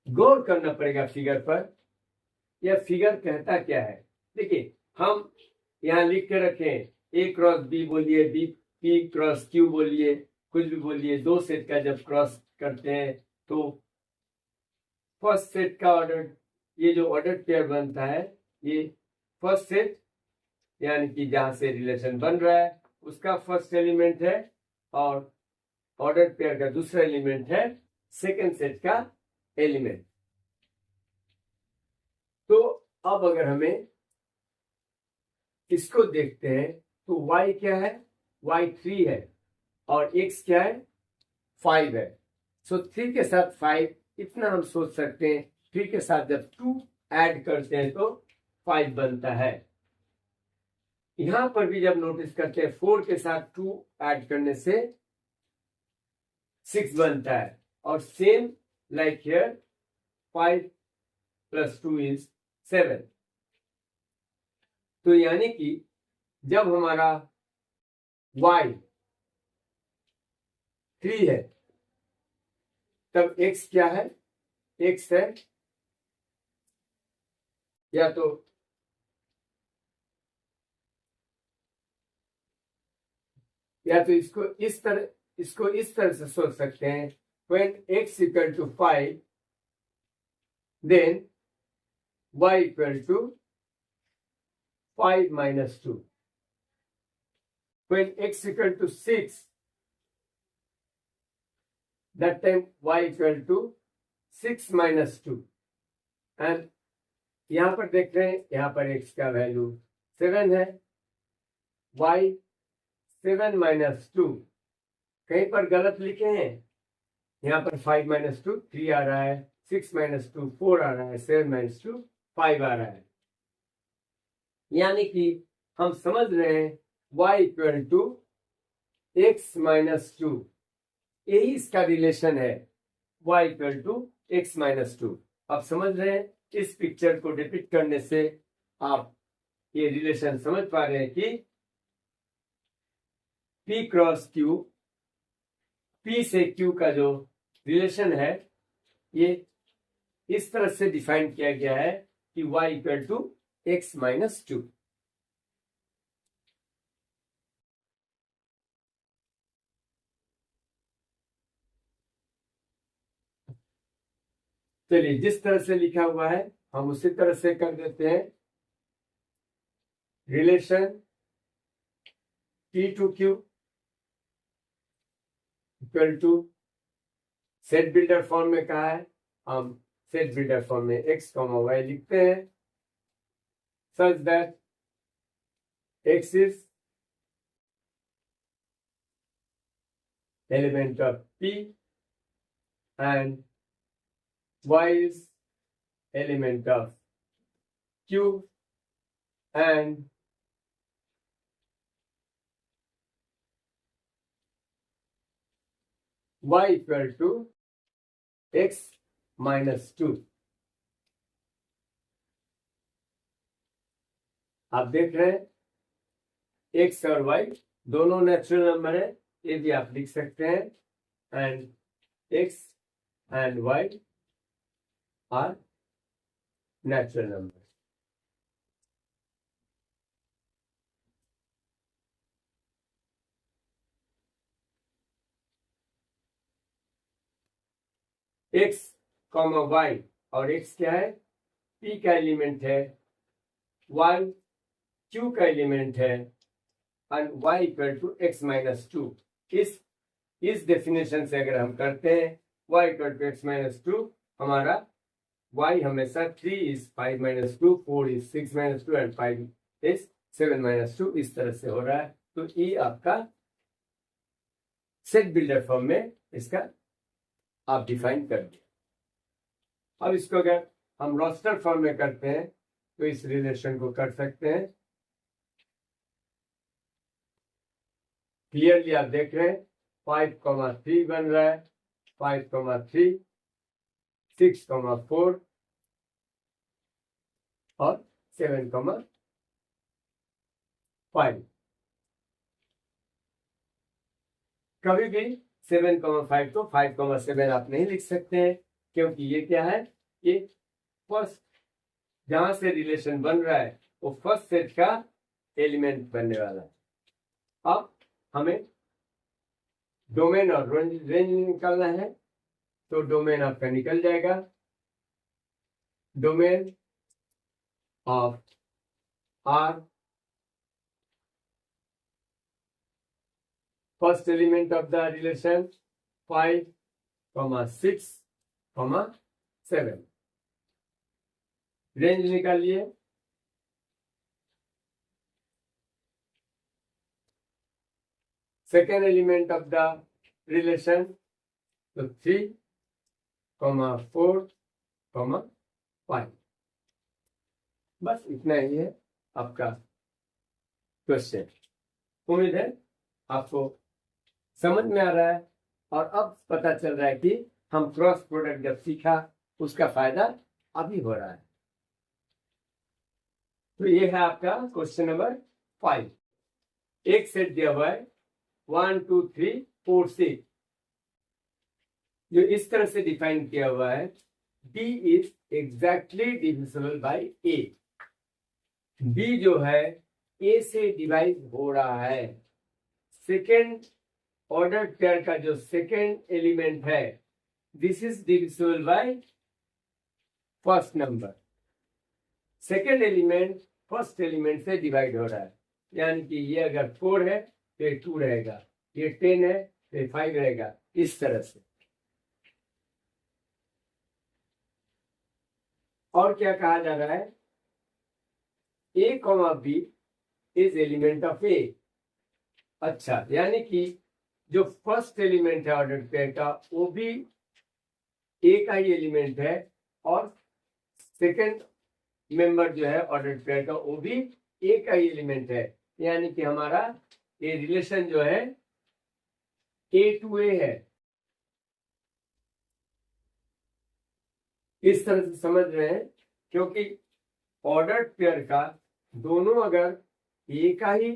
गौर करना पड़ेगा फिगर पर। यह फिगर कहता क्या है, देखिए हम यहां लिख के रखें A क्रॉस B बोलिए, P क्रॉस Q बोलिए, कुछ भी बोलिए। दो सेट का जब क्रॉस करते हैं तो फर्स्ट सेट का ऑर्डर, ये जो ऑर्डर पेयर बनता है, ये फर्स्ट सेट यानी कि जहां से रिलेशन बन रहा है उसका फर्स्ट एलिमेंट है और ऑर्डर पेयर का दूसरा एलिमेंट है सेकेंड सेट का एलिमेंट। तो अब अगर हमें इसको देखते हैं तो y क्या है, y 3 है और x क्या है, 5 है। सो 3 के साथ 5, इतना हम सोच सकते हैं। 3 के साथ जब 2 ऐड करते हैं तो 5 बनता है। यहां पर भी जब नोटिस करते हैं 4 के साथ 2 ऐड करने से 6 बनता है और same like here 5 plus 2 is 7। तो यानी कि जब हमारा y 3 है तब x क्या है, एक्स है, या तो इसको इस तरह से सोच सकते हैं, when x equal to 5 then y equal to 5 minus 2. When x equal to 6, that time y equal to 6 minus 2. And यहां पर देख रहे हैं, यहां पर x का वैल्यू 7 है, y 7 minus 2 कहीं पर गलत लिखे हैं, यहां पर 5 minus 2 3 आ रहा है, 6 minus 2 4 आ रहा है, 7 minus 2 5 आ रहा है। यानी कि हम समझ रहे हैं y equal to x minus 2, यही इसका रिलेशन है, y equal to x minus 2। आप समझ रहे हैं, इस पिक्चर को डिपिक्ट करने से आप ये रिलेशन समझ पा रहे हैं कि P क्रॉस Q, P से Q का जो रिलेशन है, ये इस तरह से डिफाइन किया गया है कि y equal to x minus 2। चलिए, जिस तरह से लिखा हुआ है हम उसी तरह से कर देते हैं। Relation P to Q equal to set builder form में कहा है, हम सेट बिल्डर फॉर्म में x, y लिखते हैं, such that x is element of P and y is element of Q and y equal to x minus 2। आप देख रहे हैं x और y दोनों नेचुरल नंबर है, ये भी आप लिख सकते हैं, and x and y are natural number. x, y और x क्या है, p का एलिमेंट है, y q का एलिमेंट है, and y equal to x minus 2। इस डेफिनेशन से अगर हम करते हैं y equal to x minus 2, हमारा y हमेशा 3 is 5 minus 2, 4 is 6 minus 2 and 5 is 7 minus 2, इस तरह से हो रहा है। तो ये आपका सेट बिल्डर फॉर्म में इसका आप डिफाइन कर दिया। अब इसको अगर हम रोस्टर फॉर्म में करते हैं तो इस रिलेशन को कर सकते हैं। क्लियरली आप देख रहे हैं 5,3 बन रहा है, 5,3, 6,4 और 7,5। कभी भी 7,5 को 5,7 आप नहीं लिख सकते हैं, क्योंकि ये क्या है, ये फर्स्ट जहां से रिलेशन बन रहा है वो फर्स्ट सेट का एलिमेंट बनने वाला है। अब हमें डोमेन और रेंज निकालना है, तो डोमेन आपका निकल जाएगा, domain of R, first element of the relation 5, 6, 7, range निकालिए, second element of the relation तो 3, 4, 5। बस इतना ही है आपका क्वेश्चन। उम्मीद है आपको समझ में आ रहा है, और अब पता चल रहा है कि हम क्रॉस प्रोडक्ट जब सीखा उसका फायदा अभी हो रहा है। तो ये है आपका क्वेश्चन नंबर 5। एक सेट दिया हुआ है 1, 2, 3, 4, 6, जो इस तरह से डिफाइन किया हुआ है B is exactly divisible by A। B जो है A से डिवाइड हो रहा है। सेकेंड ऑर्डर पेयर का जो सेकेंड एलिमेंट है, this is divisible by first number. Second element first element से डिवाइड हो रहा है, यानी कि ये अगर 4 है तो ये 2 रहेगा, ये 10 है तो ये 5 रहेगा, इस तरह से। और क्या कहा जा रहा है, A, B is element of A। अच्छा, यानी कि जो फर्स्ट एलिमेंट है ऑर्डर पेयर का, वो भी A का ही एलिमेंट है, और सेकेंड मेंबर जो है ऑर्डर पेयर का, वो भी A का ही एलिमेंट है। यानी कि हमारा ये रिलेशन जो है A to A है। इस तरह से समझ रहे हैं, क्योंकि ऑर्डर पेयर का दोनों अगर A का ही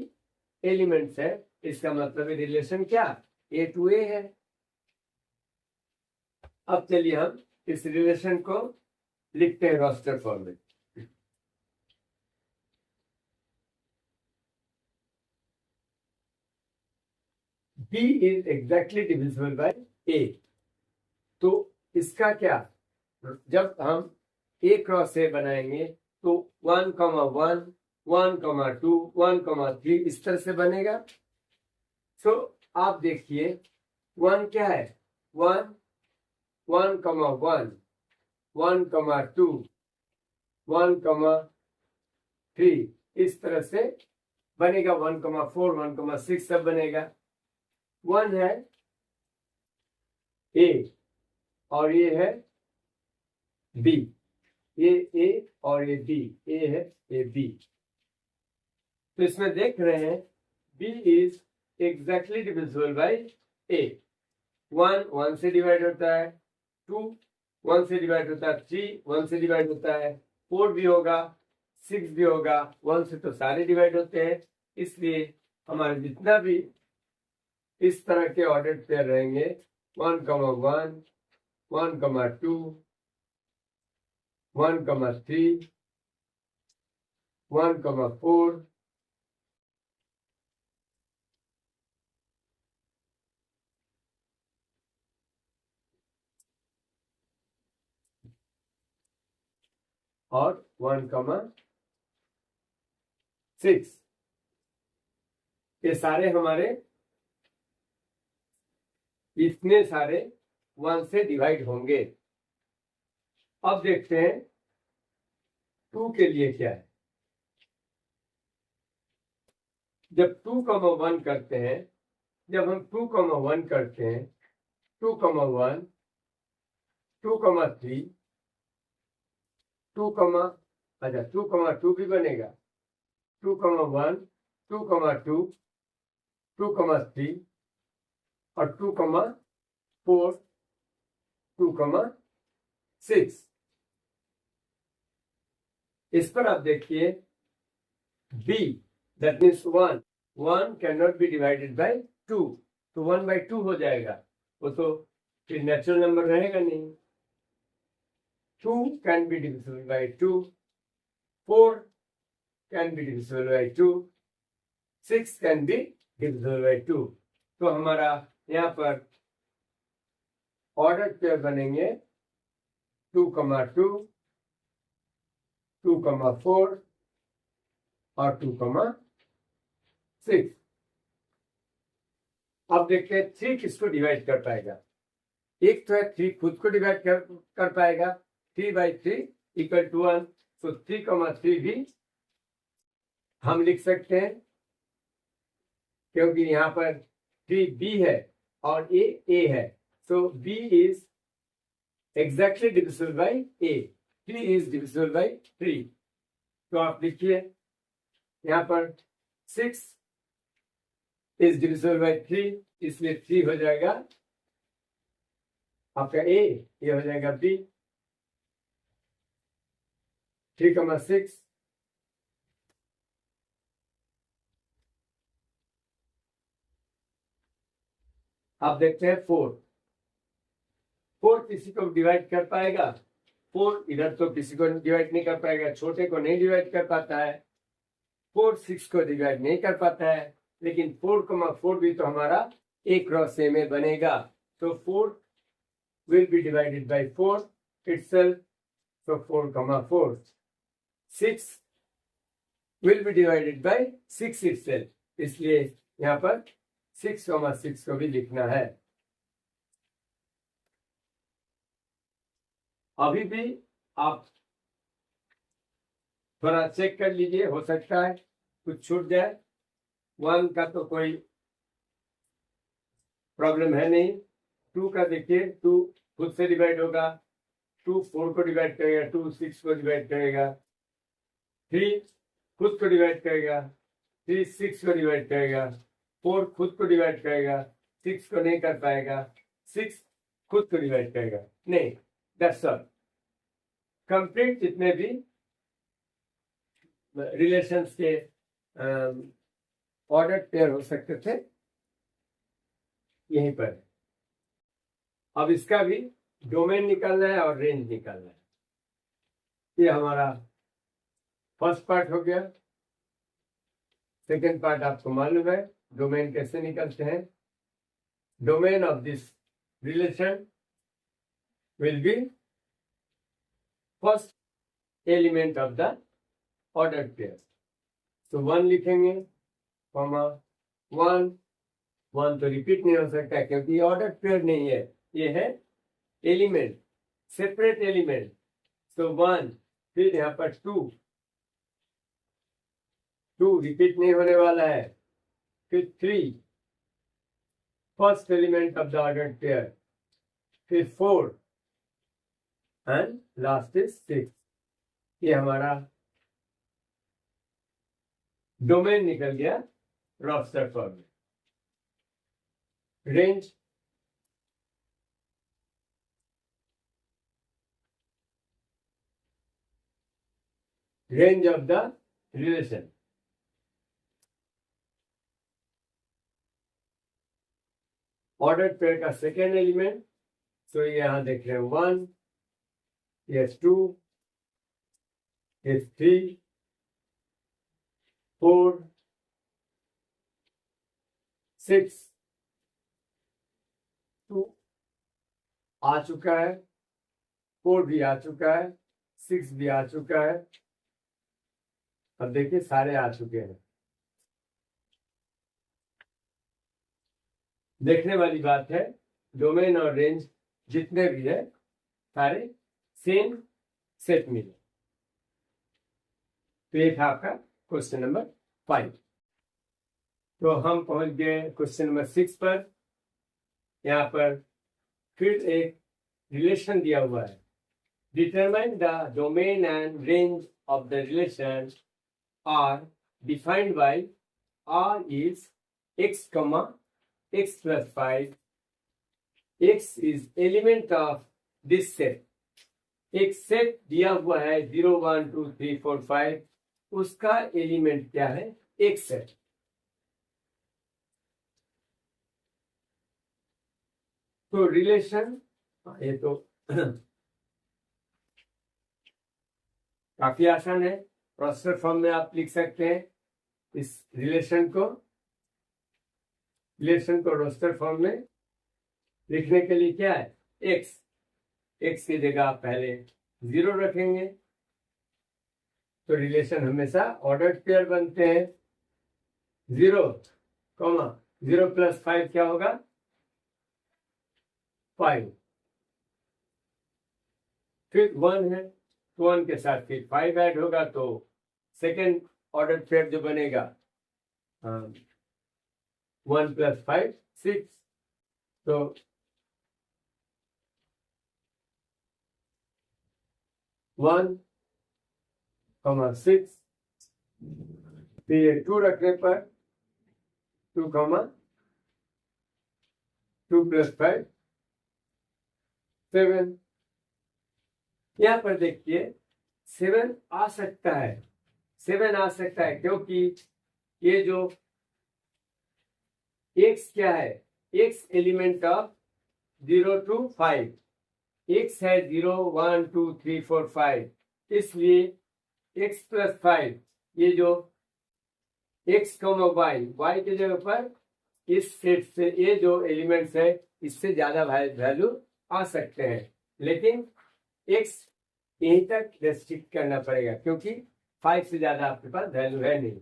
एलिमेंट्स है, इसका मतलब रिलेशन क्या, A to A है। अब चलिए हम इस रिलेशन को लिखते हैं रोस्टर फॉर्म में। B is exactly divisible by A। तो इसका क्या, जब हम A क्रॉस A बनाएंगे तो 1, 1, 1, 2, 1, 3 इस तरह से बनेगा। सो आप देखिए 1 क्या है, 1, 1, 1, 1, 2, 1, 3 इस तरह से बनेगा। 1, 4, 1, 6 सब बनेगा। 1 है A और ये है B, ये A और ये B, A है ये B। तो इसमें देख रहे हैं B is exactly divisible by A। 1, 1 से डिवाइड होता है, 2, 1 से डिवाइड होता है, 3, 1 से डिवाइड होता है, 4 भी होगा, 6 भी होगा, 1 से तो सारे डिवाइड होते हैं। इसलिए हमारे जितना भी इस तरह के ऑर्डर पेयर रहेंगे, 1, 1, 1, 2, 1, 3, 1, 4, और 1, 6, ये सारे हमारे इतने सारे 1 से डिवाइड होंगे। अब देखते हैं 2 के लिए क्या है। जब 2, 1 करते हैं, जब हम 2, 1 करते हैं, 2, 1, 2, 3, 2, अच्छा 2, 2 भी बनेगा, 2, 1, 2, 2, 2, 3 और 2, 4, 2, 6। इस पर आप देखिए B, that means 1 can not be divided by 2, तो 1/2 हो जाएगा, वो तो फिर नेचुरल नंबर रहेगा नहीं। 2 can be divisible by 2, 4 can be divisible by 2, 6 can be divisible by 2। तो हमारा यहाँ पर ऑर्डर पेयर बनेंगे 2, 2, 2, 4 और 2, 6। अब देखते हैं 3 किसको डिवाइड कर पाएगा। एक तो है 3 खुद को डिवाइड कर पाएगा, 3/3 इक्वल टू 1। तो 3, 3 भी हम लिख सकते हैं, क्योंकि यहाँ पर 3B है और A है। So B is exactly divisible by A. 3 is divisible by 3. तो आप लिखिए यहाँ पर 6 is divisible by 3, इसलिए 3 हो जाएगा आपका A, ये हो जाएगा B। 3, 6 आप देखते हैं 4 किसी को डिवाइड कर पाएगा, 4 इधर तो किसी को डिवाइड नहीं कर पाएगा, छोटे को नहीं डिवाइड कर पाता है, 4 6 को डिवाइड नहीं कर पाता है, लेकिन 4,4 भी तो हमारा a क्रॉस a में बनेगा, तो 4 will be divided by 4 itself, so 4,4. 6 will be divided by 6 itself, इसलिए यहाँ पर 6,6 को भी लिखना है। अभी भी आप थोड़ा चेक कर लीजिए, हो सकता है कुछ छूट जाए। 1 का तो कोई प्रॉब्लम है नहीं, 2 का देखिए, 2 खुद से डिवाइड होगा, 2 4 को डिवाइड करेगा, 2 6 को डिवाइड करेगा, 3 खुद को डिवाइड करेगा, 3 6 को डिवाइड करेगा, 4 खुद को डिवाइड करेगा, 6 को नहीं कर पाएगा, 6 खुद को डिवाइड करेगा नहीं। That's all. कंप्लीट जितने भी रिलेशंस के ऑर्डर पेयर हो सकते थे यहीं पर। अब इसका भी डोमेन निकालना है और रेंज निकालना है। ये हमारा फर्स्ट पार्ट हो गया। सेकेंड पार्ट आपको मालूम है डोमेन कैसे निकलते हैं। Domain of this relation will B first element of the order pair. तो 1 लिखेंगे, कॉमा 1 तो रिपीट नहीं हो सकता क्योंकि ये ऑर्डर पेयर नहीं है, ये है एलिमेंट, सेपरेट एलिमेंट। तो 1, फिर यहाँ पर 2 रिपीट नहीं होने वाला है, फिर 3 first element of the order pair, फिर 4 एंड लास्ट इज 6। ये हमारा डोमेन निकल गया रोस्टर फॉर्म में। Range of the relation. Order pair का सेकेंड एलिमेंट, तो ये यहां देख रहे हैं 1, ये 2, ये 3, 4, 6, 2 आ चुका है, 4 भी आ चुका है, 6 भी आ चुका है। अब देखिए सारे आ चुके हैं। देखने वाली बात है डोमेन और रेंज जितने भी है सारे सेम सेट में। तो ये था आपका क्वेश्चन नंबर 5। तो हम पहुंच गए क्वेश्चन नंबर 6 पर। यहाँ पर फिर एक रिलेशन दिया हुआ है। Determine the domain and range of the relation R defined by R is x, x plus 5, x is element of this set। एक सेट दिया हुआ है 0 1 2 3 4 5, उसका एलिमेंट क्या है? एक सेट। तो रिलेशन, ये तो काफी आसान है, रोस्टर फॉर्म में आप लिख सकते हैं इस रिलेशन को रोस्टर फॉर्म में लिखने के लिए क्या है? x की जगह आप पहले 0 रखेंगे, तो रिलेशन हमेशा ऑर्डर्ड पेयर बनते हैं। 0, 0 प्लस 5 क्या होगा? 5। फिर 1 है, तो 1 के साथ फिर 5 ऐड होगा, तो सेकेंड ऑर्डर पेयर जो बनेगा 1 प्लस 5 6। तो 1, 6, फिर 2 रखने पर 2, 2 प्लस 5 7। यहां पर देखिए 7 आ सकता है, 7 आ सकता है क्योंकि ये जो x क्या है? x element of 0 to 5, x है 0 1 2 3 4 5, इसलिए x प्लस 5, ये जो x y के जगह पर इस सेट से ये जो एलिमेंट्स है इससे ज्यादा वैल्यू आ सकते हैं, लेकिन x यहीं तक रेस्ट्रिक्ट करना पड़ेगा क्योंकि 5 से ज्यादा आपके पास वैल्यू है नहीं।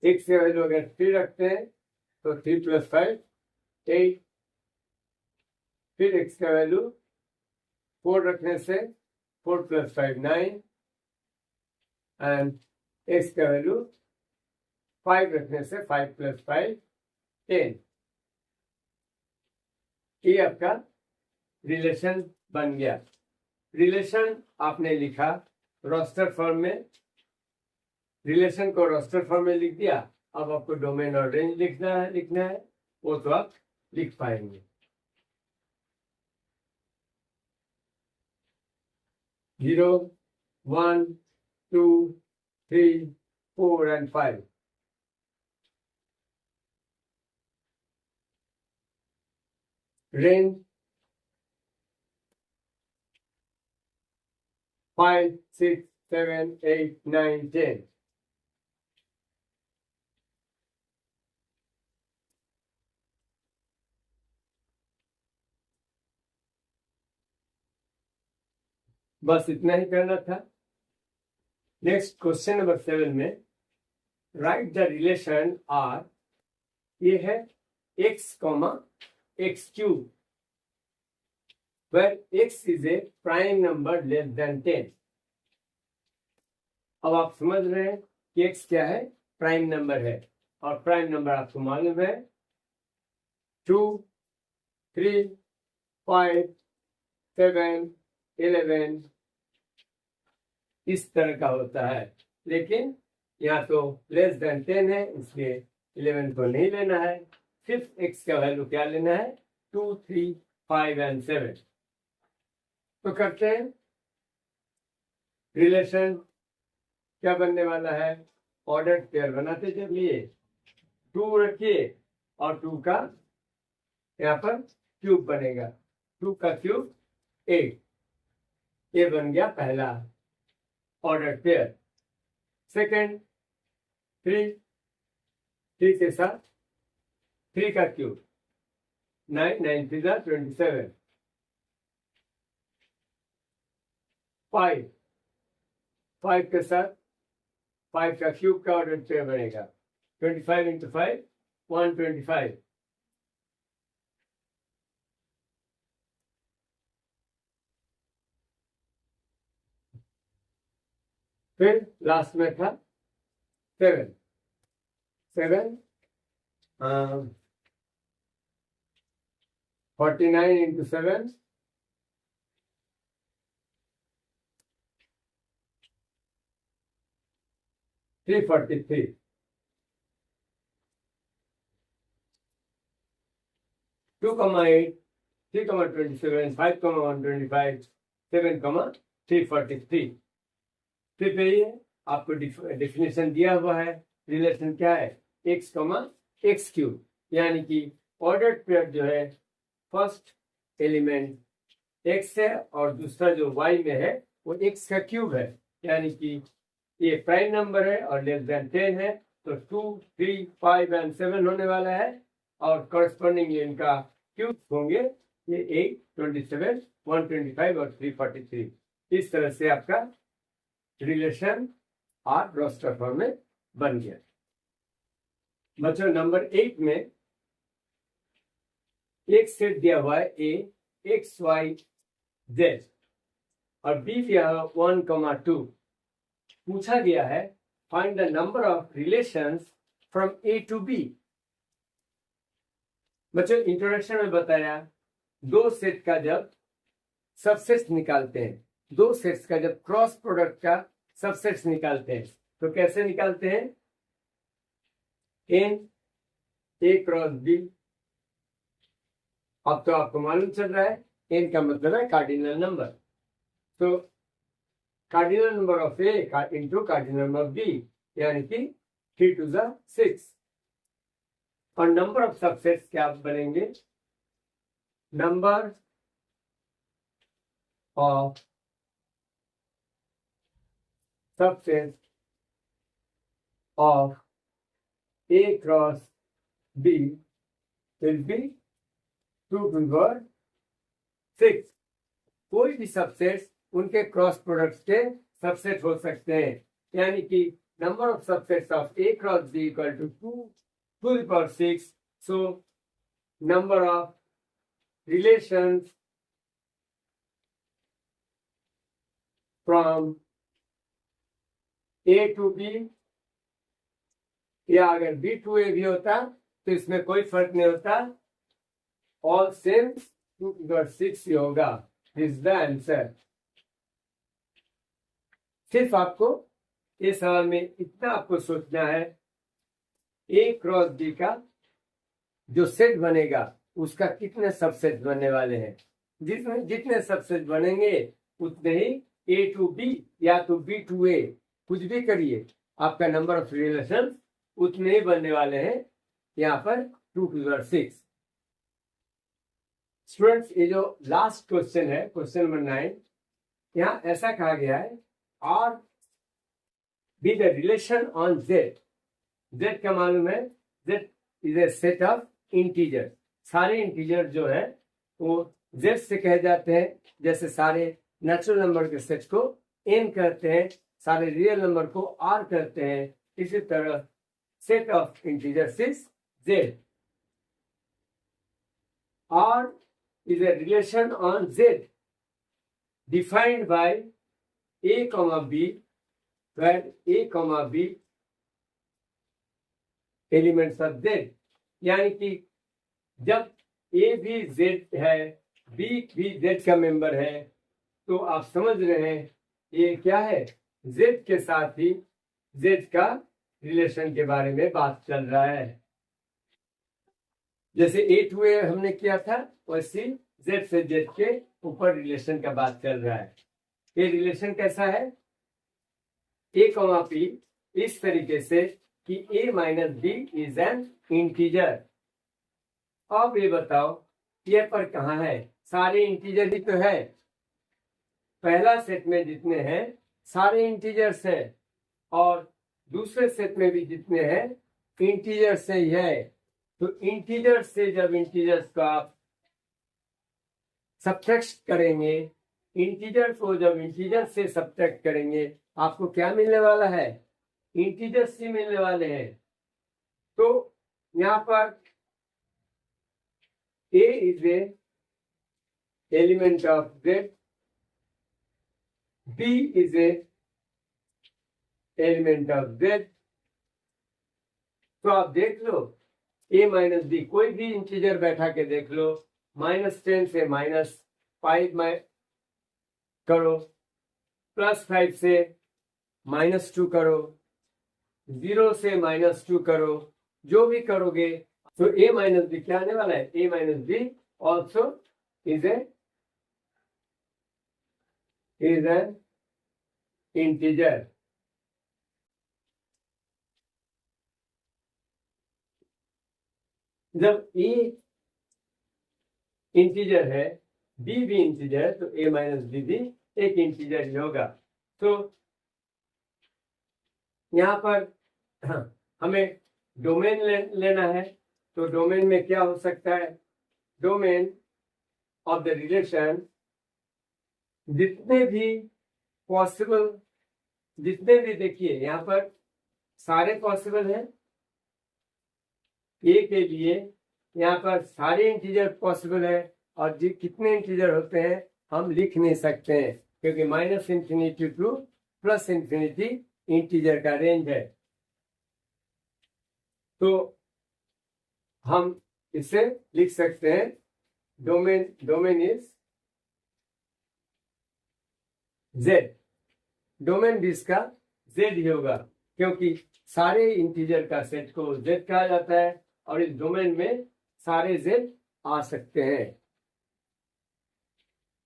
x से वैल्यू अगर 3 रखते हैं तो 3 प्लस 5 8, फिर x का वैल्यू 4 रखने से 4 प्लस 5 9, एंड x का वैल्यू 5 रखने से 5 प्लस 5 10। ये आपका रिलेशन बन गया। रिलेशन आपने लिखा रोस्टर फॉर्म में, रिलेशन को रोस्टर फॉर्म में लिख दिया। अब आपको डोमेन और रेंज लिखना है वो तो आप लिख पाएंगे। 0 1 2 3 4 and 5। range 5 6 7 8 9 10। बस इतना ही करना था। नेक्स्ट क्वेश्चन नंबर 7 में राइट द रिलेशन आर, ये है x, x cube where x is a prime number less than 10। अब आप समझ रहे हैं कि x क्या है, प्राइम नंबर है, और प्राइम नंबर आपको मालूम है 2 3 5 7 11 इस तरह का होता है, लेकिन यहाँ तो लेस देन 10 है इसलिए 11 को नहीं लेना है, सिर्फ x का वैल्यू क्या लेना है 2 3 5 and 7। तो करते हैं। रिलेशन क्या बनने वाला है, ऑर्डर पेयर बनाते चलिए। 2 रखिए और 2 का यहाँ पर क्यूब बनेगा, 2 का क्यूब 8, ये बन गया पहला ऑर्डर पेयर। सेकेंड 3 के साथ 3 का क्यूब 9 9 3 27। 5 के साथ 5 का क्यूब का ऑर्डर पेयर बनेगा 25 into 5 125। फिर लास्ट में था 7 49 into 7 343। 2, 8 3, 27 5, 125 7, 343। फिर ये आपको डेफिनेशन दिया हुआ है। रिलेशन क्या है, x, x क्यूब, यानी कि ऑर्डर्ड पेयर जो है फर्स्ट एलिमेंट x है और दूसरा जो y में है वो x का क्यूब है, यानी कि ये प्राइम नंबर है और लेस देन 10 है, तो 2 3 5 and 7 होने वाला है, और करस्पॉन्डिंग इनका क्यूब होंगे ये 8 27 125 और 343। इस तरह से आपका रिलेशन आर रोस्टर फॉर्म में बन गया। बच्चों नंबर 8 में एक सेट दिया हुआ है ए एक्स वाई जेड और बी दिया हुआ 1, 2। पूछा गया है find the number of relations from A to B. बच्चों इंट्रोडक्शन में बताया दो सेट का जब सबसेट्स निकालते हैं, दो सेट्स का जब क्रॉस प्रोडक्ट का सबसेट्स निकालते हैं तो कैसे निकालते हैं, एन ए क्रॉस बी। अब तो आपको मालूम चल रहा है एन का मतलब है कार्डिनल नंबर, तो cardinal number of A into cardinal number of B, यानी कि 3 2 6। और नंबर ऑफ सबसेट्स क्या बनेंगे, number of subset of A cross B will be 2^6। कोई भी सबसेट उनके क्रॉस प्रोडक्ट्स के सबसेट हो सकते हैं, यानी कि number of subsets of A cross B equal to 2^6। So number of relations from A to B, या अगर B टू A भी होता तो इसमें कोई फर्क नहीं होता, ऑल सेम 2^6 ही होगा। This the answer. सिर्फ आपको इस सवाल में इतना आपको सोचना है, A क्रॉस B का जो सेट बनेगा उसका कितने सबसेट बनने वाले हैं। जिसमें जितने सबसेट बनेंगे उतने ही A टू B या तो B टू A, कुछ भी करिए, आपका नंबर ऑफ रिलेशन उतने ही बनने वाले हैं। यहाँ पर 2^6। स्टूडेंट्स, ये जो लास्ट क्वेश्चन है, क्वेश्चन नंबर 9, यहाँ ऐसा कहा गया है, और be the relation on Z। Z का मालूम है, Z is a set of integer. सारे इंटीजर जो है वो Z से कहे जाते हैं, जैसे सारे नेचुरल नंबर के सेट को N कहते हैं, सारे रियल नंबर को R कहते हैं। इसी तरह set of integers is Z। R is a relation on Z defined by A, B, where A, B elements of Z। यानी कि जब A भी Z है, B भी Z का मेंबर है, तो आप समझ रहे हैं ये क्या है, Z के साथ ही Z का रिलेशन के बारे में बात चल रहा है। जैसे A टू A हमने किया था, वैसे Z से Z के ऊपर रिलेशन का बात चल रहा है। ये रिलेशन कैसा है, A, P इस तरीके से कि A minus B is an integer. अब ये बताओ ये पर कहाँ है, सारे इंटीजर ही तो है। पहला सेट में जितने हैं सारे इंटीजर्स है, और दूसरे सेट में भी जितने हैं इंटीजर्स ही है। तो इंटीजर्स से जब इंटीजर्स को आप सब्ट्रैक्ट करेंगे, इंटीजर को जब इंटीजर से सब्ट्रैक्ट करेंगे, आपको क्या मिलने वाला है, इंटीजर्स ही मिलने वाले हैं। तो यहाँ पर A is a element of Z, B is a element of Z। तो आप देख लो A माइनस B, कोई भी इंटीजर बैठा के देख लो, -10 से -5 करो, +5 से -2 करो, 0 से -2 करो, जो भी करोगे तो A माइनस B क्या आने वाला है, A minus B also is an integer. जब A इंटीजर है, B भी इंटीजर है, तो A माइनस B भी एक इंटीजर ही होगा। तो यहाँ पर हमें डोमेन लेना है, तो डोमेन में क्या हो सकता है, डोमेन ऑफ द रिलेशन जितने भी पॉसिबल, जितने भी, देखिए यहाँ पर सारे पॉसिबल हैं A के लिए, यहाँ पर सारे इंटीजर पॉसिबल है, और कितने इंटीजर होते हैं हम लिख नहीं सकते हैं, क्योंकि -∞ टू +∞ इंटीजर का रेंज है। तो हम इसे लिख सकते हैं, डोमेन इज Z। डोमेन भी इसका Z ही होगा, क्योंकि सारे इंटीजर का सेट को Z कहा जाता है, और इस डोमेन में सारे Z आ सकते हैं।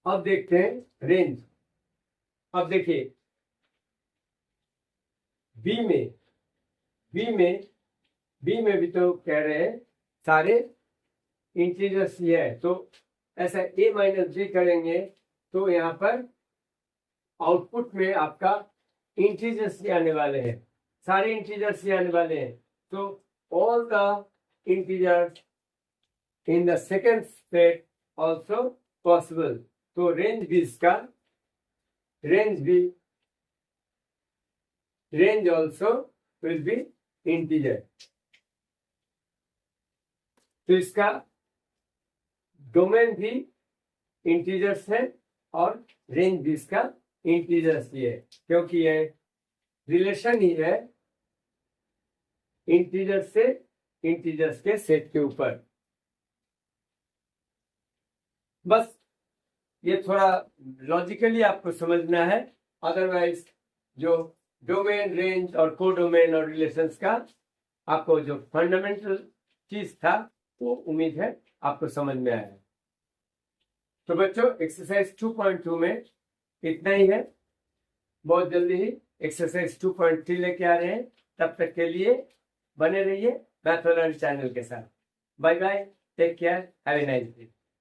अब देखते हैं रेंज। अब देखिए B में भी तो कह रहे हैं सारे इंटीजर्स ही है, तो ऐसा a माइनस बी करेंगे तो यहाँ पर आउटपुट में आपका इंटीजर्स ही आने वाले हैं, सारे इंटीजर्स ही आने वाले हैं। तो all the integers in the second set also possible. तो रेंज भी इसका range also will be integer. तो इसका डोमेन भी इंटीजर्स है और रेंज भी इसका इंटीजर्स ही है, क्योंकि ये रिलेशन ही है इंटीजर से इंटीजर्स के सेट के ऊपर। बस ये थोड़ा लॉजिकली आपको समझना है, अदरवाइज जो डोमेन, रेंज और कोडोमेन और रिलेशंस का आपको जो फंडामेंटल चीज था वो उम्मीद है आपको समझ में आया। तो बच्चों एक्सरसाइज 2.2 में इतना ही है। बहुत जल्दी ही एक्सरसाइज 2.3 लेके आ रहे हैं। तब तक के लिए बने रहिए मैथ लर्न चैनल के साथ। Bye bye, take care, have a nice day.